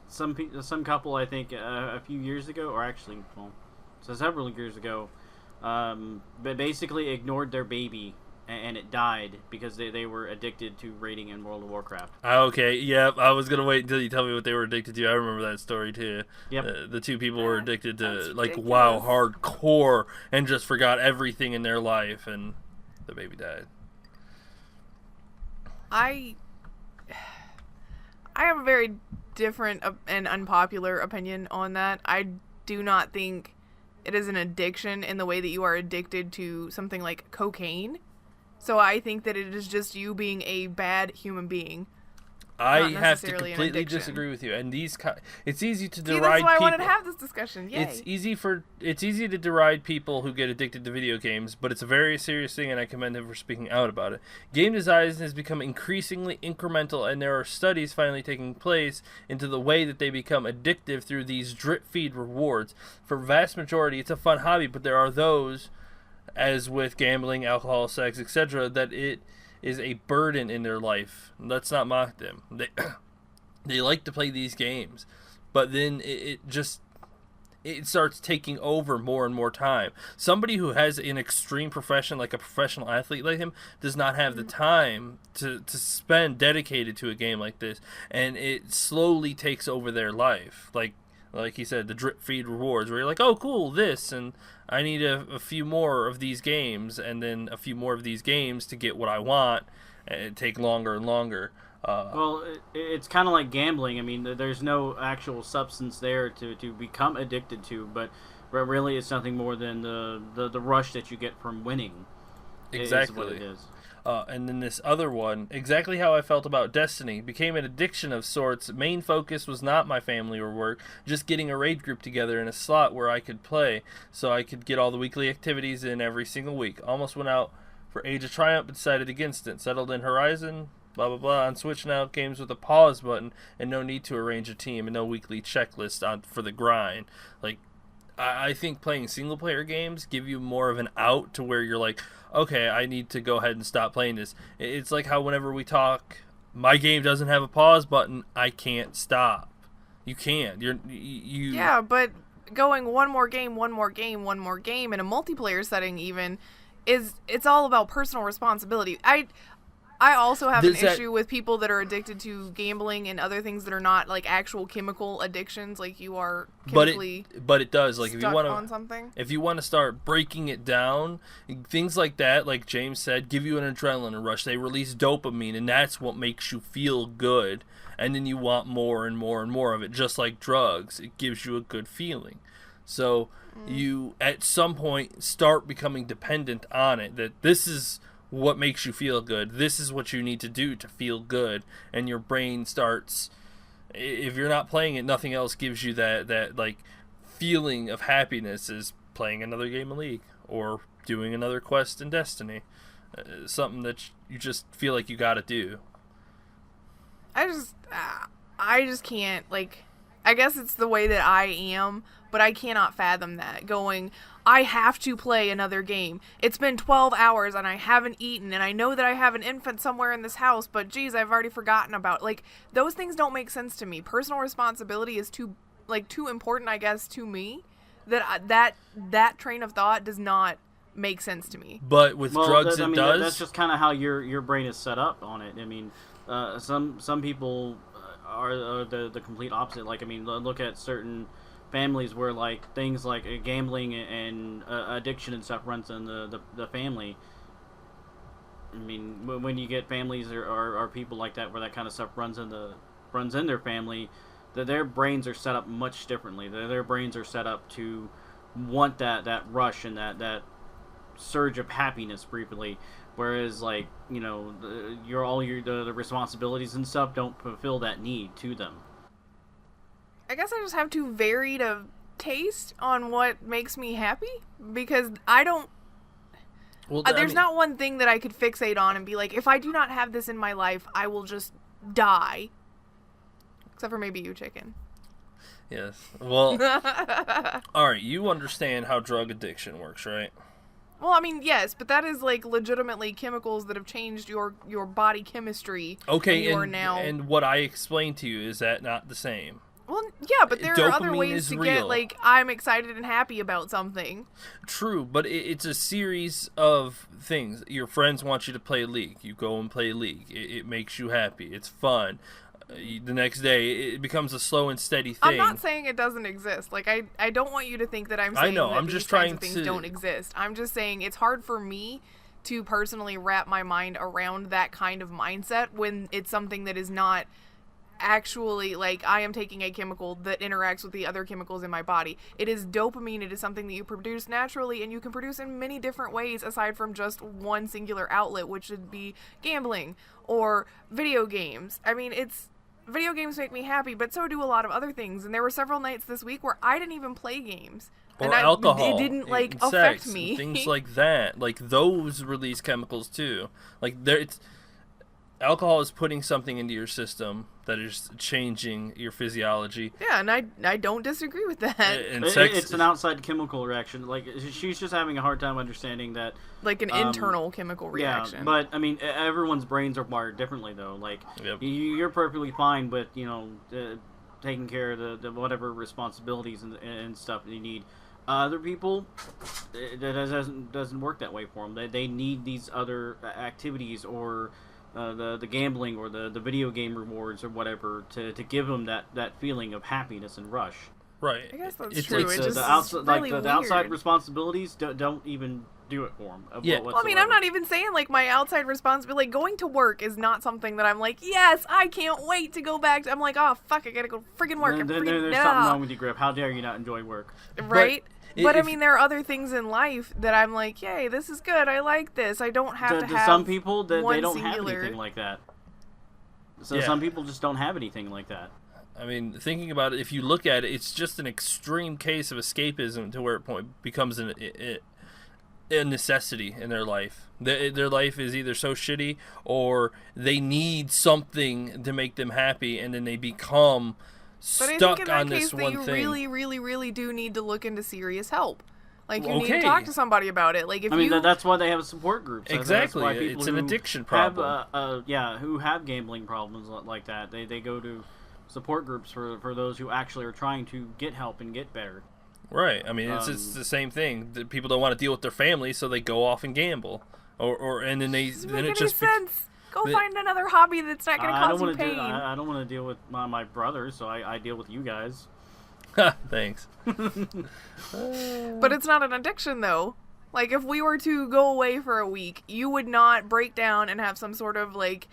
Some couple, I think, a few years ago, or actually, well, so several years ago, but basically ignored their baby, and it died because they were addicted to raiding in World of Warcraft. Okay, yep. I was gonna wait until you tell me what they were addicted to. I remember that story too. Yep. The two people were addicted to That's like ridiculous. WoW hardcore and just forgot everything in their life, and the baby died. I have a very different and unpopular opinion on that. I do not think it is an addiction in the way that you are addicted to something like cocaine. So I think that it is just you being a bad human being. I have to completely disagree with you. And it's easy to deride people. That's why I wanted to have this discussion. Yay. It's easy to deride people who get addicted to video games, but it's a very serious thing, and I commend him for speaking out about it. Game design has become increasingly incremental, and there are studies finally taking place into the way that they become addictive through these drip-feed rewards. For the vast majority, it's a fun hobby, but there are those, as with gambling, alcohol, sex, etc., that it is a burden in their life. Let's not mock them. They like to play these games, but then it starts taking over more and more time. Somebody who has an extreme profession, like a professional athlete like him, does not have the time to spend dedicated to a game like this, and it slowly takes over their life. Like he said, the drip feed rewards, where you're like, oh, cool, this, and I need a few more of these games, and then a few more of these games to get what I want, and it take longer and longer. Well, it's kind of like gambling. I mean, there's no actual substance there to become addicted to, but really it's nothing more than the rush that you get from winning. Exactly. Is what it is. And then this other one, exactly how I felt about Destiny, became an addiction of sorts. Main focus was not my family or work, just getting a raid group together in a slot where I could play, so I could get all the weekly activities in every single week. Almost went out for Age of Triumph, but decided against it. Settled in Horizon, blah blah blah. On Switch now, games with a pause button and no need to arrange a team and no weekly checklist for the grind. Like, I think playing single player games give you more of an out to where you're like, okay, I need to go ahead and stop playing this. It's like how whenever we talk, my game doesn't have a pause button, I can't stop. You can't. You. Yeah, but going one more game in a multiplayer setting even it's all about personal responsibility. I also have an issue with people that are addicted to gambling and other things that are not like actual chemical addictions, like you are chemically but it does, like, if you want on something. If you want to start breaking it down, things like that, like James said, give you an adrenaline rush. They release dopamine, and that's what makes you feel good, and then you want more and more and more of it. Just like drugs, it gives you a good feeling. So you at some point start becoming dependent on it, that this is what makes you feel good. This is what you need to do to feel good. And your brain starts, if you're not playing it, nothing else gives you that like feeling of happiness as playing another game of League or doing another quest in Destiny. Something that you just feel like you gotta do. I just can't, like, I guess it's the way that I am, but I cannot fathom that. Going, I have to play another game. It's been 12 hours and I haven't eaten, and I know that I have an infant somewhere in this house, but geez, I've already forgotten about it. Like, those things don't make sense to me. Personal responsibility is too important, I guess, to me, that train of thought does not make sense to me. But with drugs, it does. That's just kind of how your brain is set up on it. I mean, some people are the complete opposite. Like, I mean, look at certain families where, like, things like gambling and addiction and stuff runs in the family. I mean, when you get families or people like that where that kind of stuff runs in their family, their brains are set up much differently. Their brains are set up to want that rush and that surge of happiness briefly, whereas, like, you know, the responsibilities and stuff don't fulfill that need to them. I guess I just have too varied a taste on what makes me happy, because I don't. Well, there's not one thing that I could fixate on and be like, if I do not have this in my life, I will just die. Except for maybe you, Chicken. Yes. Well, all right, you understand how drug addiction works, right? Well, I mean, yes, but that is, like, legitimately chemicals that have changed your body chemistry. Okay, and and what I explained to you, is that not the same? Well, yeah, but there are other Dopamine ways to real. get, like, I'm excited and happy about something. True, but it's a series of things. Your friends want you to play League. You go and play League. It makes you happy. It's fun. The next day, it becomes a slow and steady thing. I'm not saying it doesn't exist. Like, I don't want you to think that I'm saying I know, that I'm these just kinds trying of things to... don't exist. I'm just saying it's hard for me to personally wrap my mind around that kind of mindset when it's something that is not actually, like, I am taking a chemical that interacts with the other chemicals in my body. It is dopamine. It is something that you produce naturally, and you can produce in many different ways aside from just one singular outlet, which would be gambling or video games. I mean, video games make me happy, but so do a lot of other things. And there were several nights this week where I didn't even play games. Or and alcohol. It didn't, like, and affect sex, me. And things like that. Like, those release chemicals, too. Like, alcohol is putting something into your system that is changing your physiology. Yeah, and I don't disagree with that. And sex, it's an outside chemical reation. Like, she's just having a hard time understanding that. Like an internal chemical reaction. Yeah, but, I mean, everyone's brains are wired differently, though. Like, you're perfectly fine with, taking care of the whatever responsibilities and stuff that you need. Other people, that doesn't work that way for them. They need these other activities or the gambling or the video game rewards or whatever to give them that feeling of happiness and rush. Right. I guess that's It's true. like It's the really the outside weird. responsibilities don't even do it for them. Yeah. Well, I mean, I'm not even saying, like, my outside responsibility. Like, going to work is not something that I'm like, yes, I can't wait to go back to. I'm like, oh, fuck, I gotta go friggin' work. There's something wrong with you, Grif. How dare you not enjoy work? Right? But I mean, there are other things in life that I'm like, yay, this is good. I like this. I don't have to have some people, they one don't singular... have anything like that. So Yeah. some people just don't have anything like that. I mean, thinking about it, if you look at it, it's just an extreme case of escapism to where it becomes a necessity in their life. Their life is either so shitty or they need something to make them happy, and then they become But I stuck think in that on case this that one you thing. really, really, really do need to look into serious help. Like, you need Okay. to talk to somebody about it. Like, if I mean, you... that's why they have support groups. Exactly. That's why people It's an who addiction problem. who have gambling problems like that, they go to support groups for those who actually are trying to get help and get better. Right. I mean, it's the same thing. The people don't want to deal with their family, so they go off and gamble, and then they doesn't then make it any just sense. Go find another hobby that's not going to cause you pain. I don't want to deal with my brother, so I deal with you guys. Thanks. But it's not an addiction, though. Like, if we were to go away for a week, you would not break down and have some sort of, like,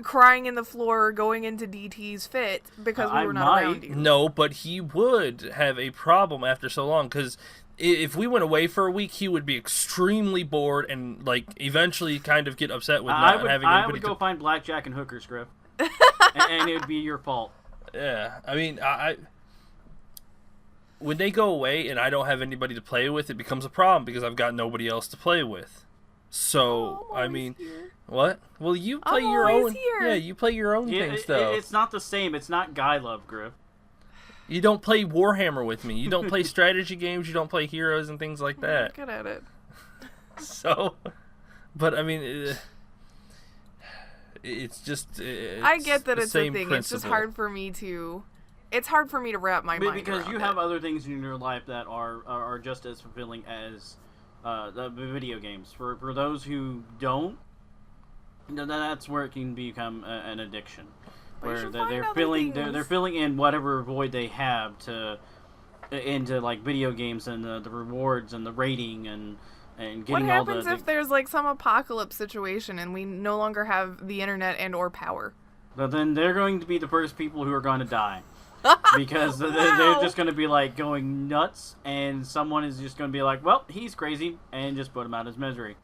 crying in the floor, going into DT's fit because we were not around you. No, but he would have a problem after so long, because if we went away for a week, he would be extremely bored and, like, eventually kind of get upset with not having anybody I would go find blackjack and hookers, Griff. and it would be your fault. Yeah, I mean, when they go away and I don't have anybody to play with, it becomes a problem because I've got nobody else to play with. So, I mean, here. What? Well, you play I'm your always own. here. Yeah, you play your own things, though. It's not the same. It's not guy love, Griff. You don't play Warhammer with me. You don't play strategy games. You don't play heroes and things like that. Good at it. So, but I mean, it's just. I get that the it's a same thing. principle. It's just hard for me to. It's hard for me to wrap my mind Because around you it. have other things in your life that are just as fulfilling as the video games. For those who don't, that's where it can become an addiction, where they're filling in whatever void they have into like video games and the rewards and the rating and getting all the. What happens if there's like some apocalypse situation and we no longer have the internet and or power? But then they're going to be the first people who are going to die. Because Wow. they're just going to be like going nuts, and someone is just going to be like, "Well, he's crazy," and just put him out of his misery.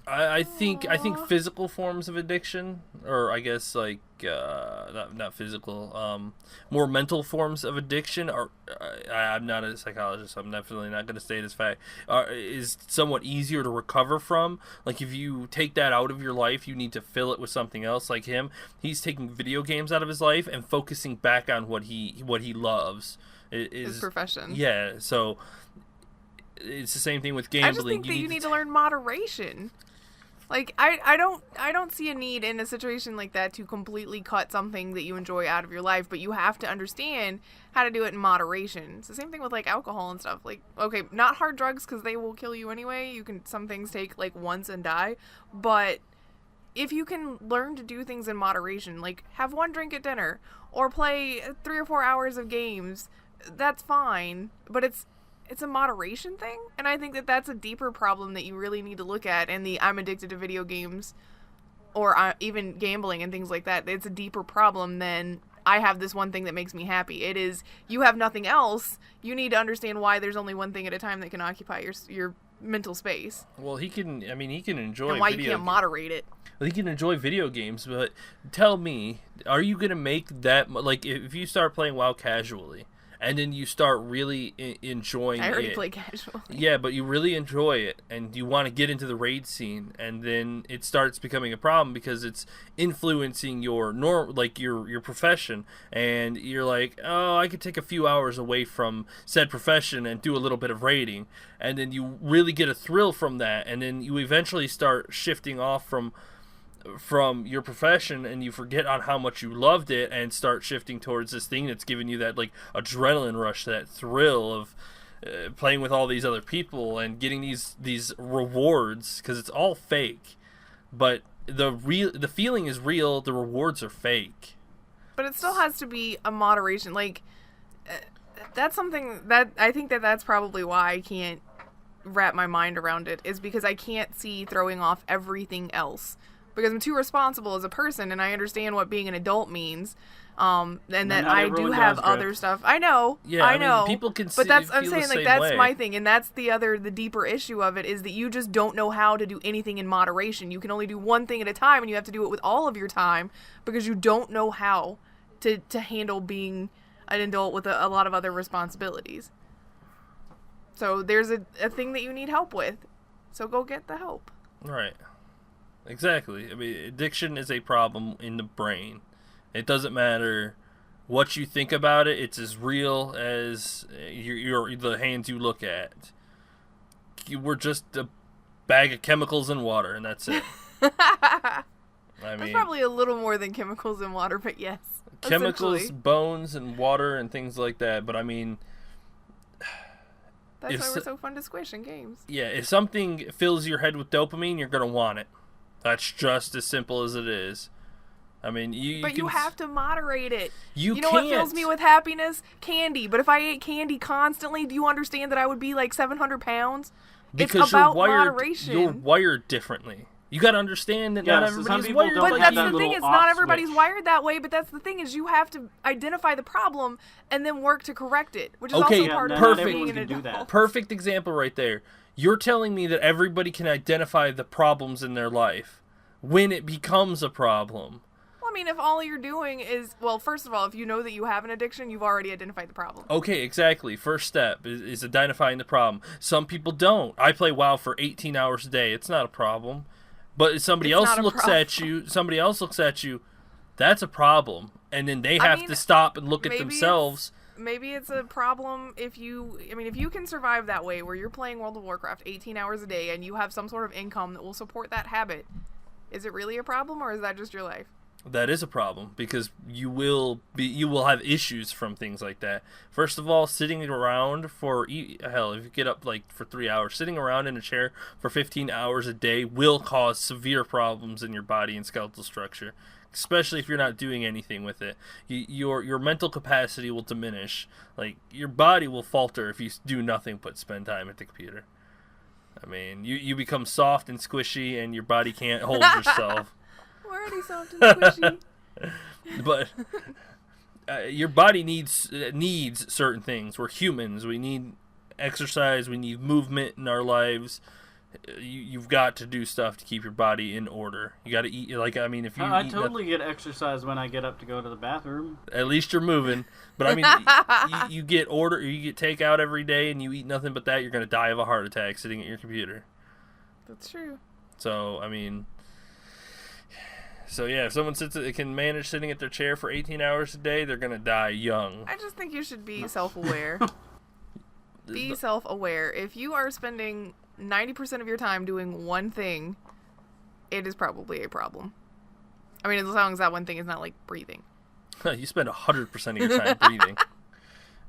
I think physical forms of addiction, or I guess like not physical, more mental forms of addiction are. I'm not a psychologist, so I'm definitely not going to state this fact. Is somewhat easier to recover from. Like if you take that out of your life, you need to fill it with something else. Like him, he's taking video games out of his life and focusing back on what he loves. His profession. Yeah, so it's the same thing with gambling. I just think that you need to learn moderation. Like, I don't see a need in a situation like that to completely cut something that you enjoy out of your life, but you have to understand how to do it in moderation. It's the same thing with, like, alcohol and stuff. Like, okay, not hard drugs because they will kill you anyway. You can, some things take, like, once and die. But if you can learn to do things in moderation, like, have one drink at dinner or play 3 or 4 hours of games, that's fine. But it's a moderation thing, and I think that that's a deeper problem that you really need to look at. And I'm addicted to video games or even gambling and things like that. It's a deeper problem than I have this one thing that makes me happy. It is, you have nothing else. You need to understand why there's only one thing at a time that can occupy your mental space. Well, he can enjoy and why you can't moderate it. Well, he can enjoy video games, but tell me, are you going to make that, like, if you start playing WoW casually, and then you start really enjoying it. I already play casually. Yeah, but you really enjoy it, and you want to get into the raid scene, and then it starts becoming a problem because it's influencing your your profession, and you're like, oh, I could take a few hours away from said profession and do a little bit of raiding, and then you really get a thrill from that, and then you eventually start shifting off from your profession, and you forget on how much you loved it and start shifting towards this thing that's giving you that like adrenaline rush, that thrill of playing with all these other people and getting these rewards, because it's all fake, but the feeling is real, the rewards are fake. But it still has to be a moderation. Like that's something that I think that's probably why I can't wrap my mind around it, is because I can't see throwing off everything else. Because I'm too responsible as a person, and I understand what being an adult means, and that I do have other stuff. I know, yeah, I know. People can, but I'm saying like that's my thing, and that's the deeper issue of it, is that you just don't know how to do anything in moderation. You can only do one thing at a time, and you have to do it with all of your time because you don't know how to handle being an adult with a lot of other responsibilities. So there's a thing that you need help with, so go get the help. Right. Exactly. I mean, addiction is a problem in the brain. It doesn't matter what you think about it. It's as real as the hands you look at. We're just a bag of chemicals and water, and that's it. That's probably a little more than chemicals and water, but yes. Chemicals, bones, and water, and things like that. But I mean, that's why we're so fun to squish in games. Yeah, if something fills your head with dopamine, you're gonna want it. That's just as simple as it is. I mean, you have to moderate it. You know what fills me with happiness? Candy. But if I ate candy constantly, do you understand that I would be like 700 pounds? Because it's about moderation. You're wired differently. You got to understand that not everybody's wired. But that's the thing, is not everybody's wired that way, but that's the thing, is you have to identify the problem and then work to correct it, which is also part of being an adult. Perfect example right there. You're telling me that everybody can identify the problems in their life when it becomes a problem. Well, I mean, if all you're doing is, well, first of all, if you know that you have an addiction, you've already identified the problem. Okay, exactly. First step is identifying the problem. Some people don't. I play WoW for 18 hours a day. It's not a problem. But if somebody else looks at you, that's a problem. And then they have to stop and look at themselves. Maybe it's a problem if you can survive that way, where you're playing World of Warcraft 18 hours a day and you have some sort of income that will support that habit. Is it really a problem, or is that just your life? That is a problem, because you will have issues from things like that. First of all, sitting around if you get up like for 3 hours, sitting around in a chair for 15 hours a day will cause severe problems in your body and skeletal structure. Especially if you're not doing anything with it. Your mental capacity will diminish. Like, your body will falter if you do nothing but spend time at the computer. I mean, you become soft and squishy, and your body can't hold yourself. We're already soft and squishy. But your body needs certain things. We're humans. We need exercise. We need movement in our lives. You've got to do stuff to keep your body in order. You got to eat. Like, I mean, if you I totally get exercise when I get up to go to the bathroom. At least you're moving. But I mean, you get takeout every day, and you eat nothing but that, you're going to die of a heart attack sitting at your computer. That's true. So, I mean, yeah, if someone can manage sitting at their chair for 18 hours a day, they're going to die young. I just think you should be self-aware. Be self-aware. If you are spending 90% of your time doing one thing, it is probably a problem. I mean, as long as that one thing is not like breathing. You spend 100% of your time breathing.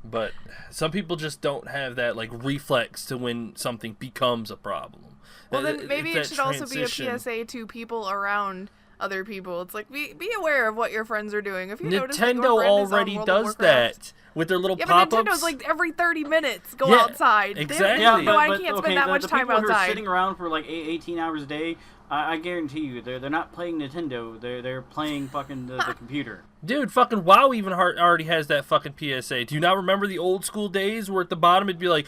But some people just don't have that like reflex to when something becomes a problem. Well, then maybe it should also be a PSA to people around other people. It's like, be aware of what your friends are doing. If you notice that your friend already does that with their little pop-ups. But Nintendo's like every 30 minutes go outside. Exactly. I can't spend that much time outside. People who are sitting around for like 18 hours a day I guarantee you, they're not playing Nintendo. They're playing fucking the computer. Dude, fucking WoW even already has that fucking PSA. Do you not remember the old school days where at the bottom it'd be like,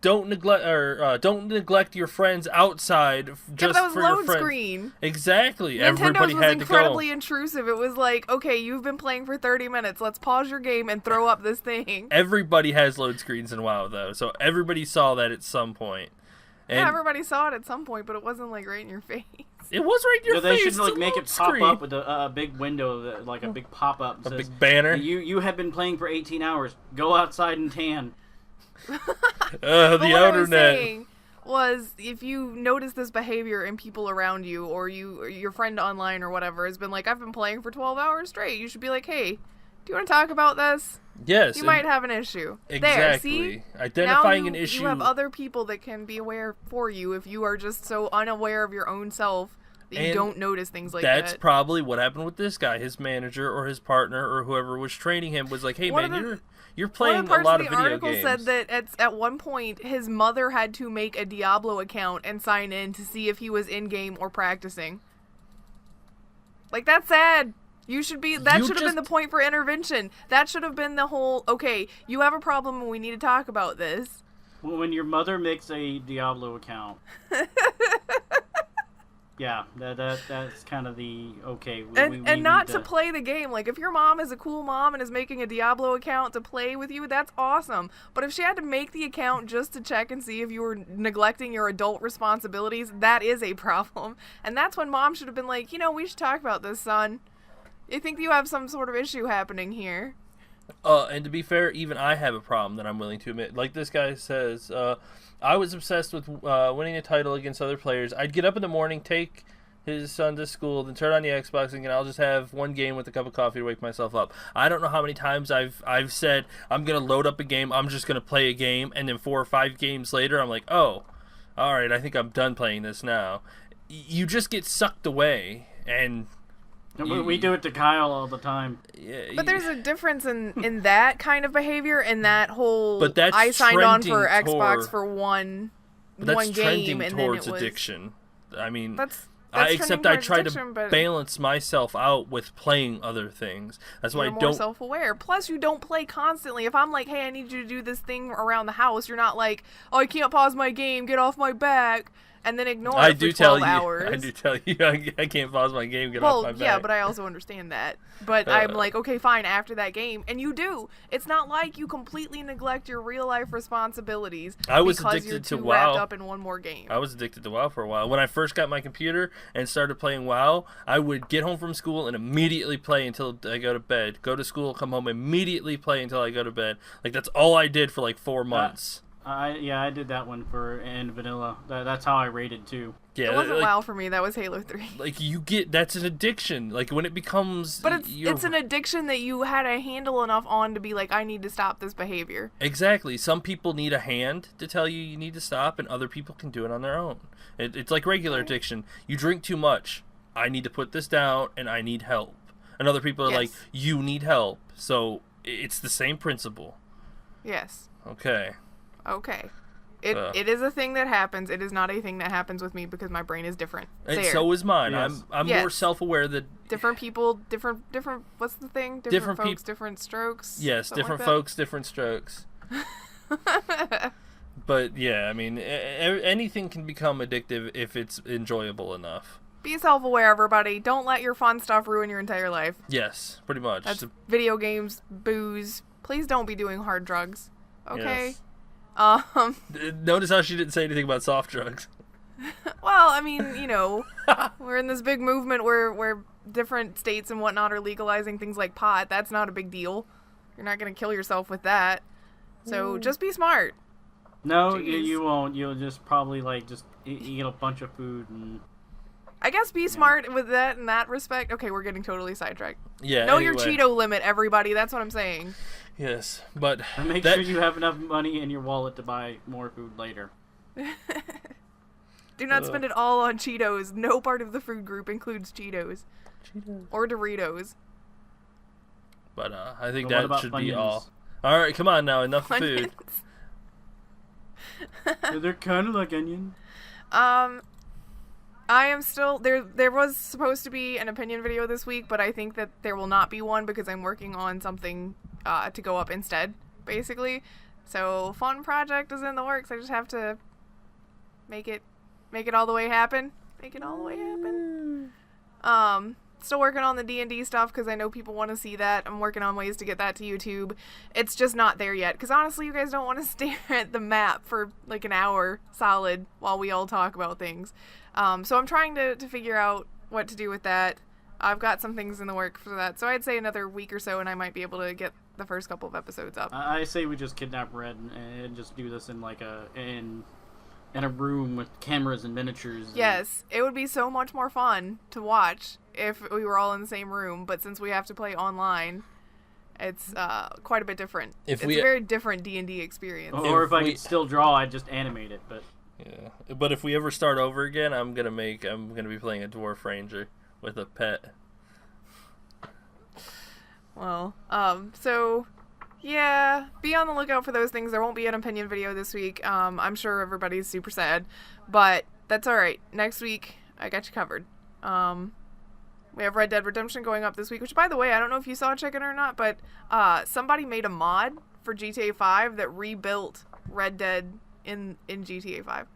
don't neglect your friends outside just that was for load your friends. Screen. Exactly. Nintendo's Everybody was had to go. incredibly intrusive. It was like, okay, you've been playing for 30 minutes. Let's pause your game and throw up this thing. Everybody has load screens in WoW though, so everybody saw that at some point. And yeah, everybody saw it at some point, but it wasn't like right in your face. it was right in your They face. should like make it pop screen. up with a big window, like a big pop up. A big banner. You have been playing for 18 hours. Go outside and tan. The But what I was internet. saying was, if you notice this behavior in people around you, or your friend online or whatever has been like, I've been playing for 12 hours straight, you should be like, hey, do you want to talk about this? Yes. You might have an issue. Exactly. There, see? Identifying now an issue. You have other people that can be aware for you if you are just so unaware of your own self that you And don't notice things like that. That's probably what happened with this guy. His manager or his partner or whoever was training him was like, hey, man, you're playing a lot of video games. One of the parts of the article said that at one point his mother had to make a Diablo account and sign in to see if he was in-game or practicing. Like, that's sad. That should have been the point for intervention. That should have been the whole, okay, you have a problem and we need to talk about this. When your mother makes a Diablo account. Yeah, that's kind of the okay. And not to play the game. Like, if your mom is a cool mom and is making a Diablo account to play with you, that's awesome. But if she had to make the account just to check and see if you were neglecting your adult responsibilities, that is a problem. And that's when mom should have been like, we should talk about this, son. I think you have some sort of issue happening here. And to be fair, even I have a problem that I'm willing to admit. Like this guy says, I was obsessed with winning a title against other players. I'd get up in the morning, take his son to school, then turn on the Xbox, and I'll just have one game with a cup of coffee to wake myself up. I don't know how many times I've said, I'm going to load up a game, I'm just going to play a game, and then 4 or 5 games later, I'm like, oh, alright, I think I'm done playing this now. You just get sucked away, and... We do it to Kyle all the time. Yeah, but there's a difference in that kind of behavior and that whole. But that's I signed on for trending Xbox for one game and then it was addiction. I mean, that's I try to balance myself out with playing other things. That's why I don't. You're more self-aware. Plus, you don't play constantly. If I'm like, hey, I need you to do this thing around the house, you're not like, oh, I can't pause my game. Get off my back. And then ignore it for 12 hours. I do tell you, I can't pause my game, get off my back. Well, yeah, but I also understand that. But I'm like, okay, fine, after that game. And you do. It's not like you completely neglect your real-life responsibilities because you're too wrapped up in one more game. I was addicted to WoW for a while. When I first got my computer and started playing WoW, I would get home from school and immediately play until I go to bed. Go to school, come home, immediately play until I go to bed. Like, that's all I did for like 4 months. I did that one in vanilla. That's how I rated too. Yeah, it wasn't WoW for me. That was Halo 3. Like, that's an addiction. Like, when it becomes... But it's an addiction that you had a handle enough on to be like, I need to stop this behavior. Exactly. Some people need a hand to tell you need to stop, and other people can do it on their own. It's like regular addiction. You drink too much. I need to put this down, and I need help. And other people are like, you need help. So, it's the same principle. Yes. Okay. It is a thing that happens. It is not a thing that happens with me because my brain is different. And so is mine. Yes. I'm more self-aware that different people, different. What's the thing? Different folks, different strokes. Yes, different folks, different strokes. But yeah, I mean, anything can become addictive if it's enjoyable enough. Be self-aware, everybody. Don't let your fun stuff ruin your entire life. Yes, pretty much. That's video games, booze. Please don't be doing hard drugs. Okay. Yes. Notice how she didn't say anything about soft drugs. Well, I mean, we're in this big movement where different states and whatnot are legalizing things like pot. That's not a big deal. You're not going to kill yourself with that. So just be smart. No, you won't. You'll just probably just eat a bunch of food and... I guess be smart with that in that respect. Okay, we're getting totally sidetracked. Yeah. Know your Cheeto limit, everybody. That's what I'm saying. Yes, but and make sure you have enough money in your wallet to buy more food later. Do not spend it all on Cheetos. No part of the food group includes Cheetos. Or Doritos. But I think that should be all. All right, come on now. Enough food. They're kind of like onion. I I am still there. There was supposed to be an opinion video this week, but I think that there will not be one because I'm working on something to go up instead, basically. So fun project is in the works. I just have to make it all the way happen. Make it all the way happen. Still working on the D&D stuff because I know people want to see that. I'm working on ways to get that to YouTube. It's just not there yet because honestly, you guys don't want to stare at the map for like an hour solid while we all talk about things. So I'm trying to figure out what to do with that. I've got some things in the work for that. So I'd say another week or so and I might be able to get the first couple of episodes up. I say we just kidnap Red and just do this in like in a room with cameras and miniatures. Yes, it would be so much more fun to watch if we were all in the same room, but since we have to play online, it's quite a bit different. It's a very different D&D experience. Or if I could still draw, I'd just animate it, but... Yeah, but if we ever start over again, I'm gonna be playing a Dwarf Ranger with a pet. Well, so... Yeah, be on the lookout for those things. There won't be an opinion video this week. I'm sure everybody's super sad, but that's alright. Next week, I got you covered. We have Red Dead Redemption going up this week, which, by the way, I don't know if you saw Chicken or not, but somebody made a mod for GTA 5 that rebuilt Red Dead in GTA 5.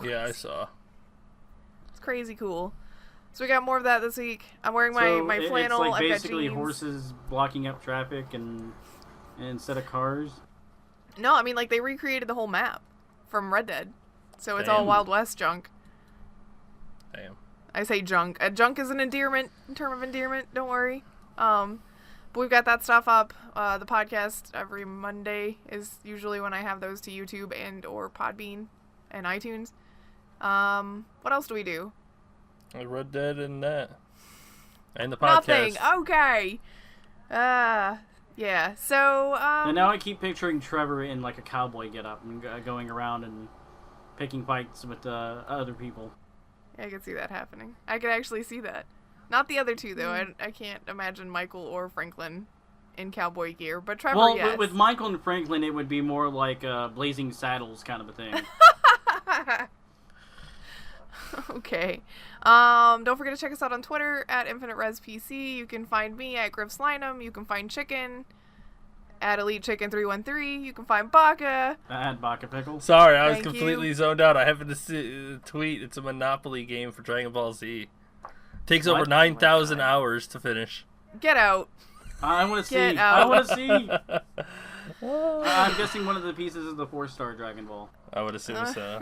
Yeah, I saw. It's crazy cool. So we got more of that this week. I'm wearing my flannel. It's like I've basically got jeans. Horses blocking up traffic and instead of cars. No, I mean like they recreated the whole map from Red Dead, so it's all Wild West junk. Damn. I say junk. Junk is an endearment, term of endearment. Don't worry. But we've got that stuff up. The podcast every Monday is usually when I have those to YouTube and or Podbean and iTunes. What else do we do? Red Dead and that. And the podcast. Nothing. Okay. Yeah. So, And now I keep picturing Trevor in like a cowboy getup and going around and picking fights with other people. I could see that happening. I could actually see that. Not the other two, though. I can't imagine Michael or Franklin in cowboy gear, but Trevor, well, yes. with Michael and Franklin, it would be more like Blazing Saddles kind of a thing. Okay. Don't forget to check us out on Twitter at InfiniteResPC. You can find me at Grif Slinum. You can find Chicken at EliteChicken313. You can find Baka at Baka Pickle. Sorry, I was completely zoned out. I happened to see tweet. It's a Monopoly game for Dragon Ball Z. Takes over 9,000 hours to finish. Get out. I want to see. Get out. I want to see. I'm guessing one of the pieces is the 4-star Dragon Ball. I would assume so.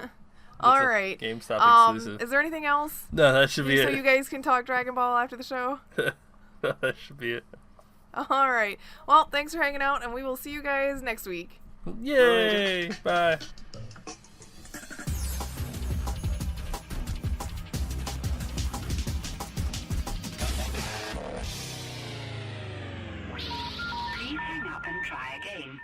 All right. GameStop exclusive. Is there anything else? No, that should be it. So you guys can talk Dragon Ball after the show? That should be it. All right. Well, thanks for hanging out, and we will see you guys next week. Yay! Bye. Please hang up and try again.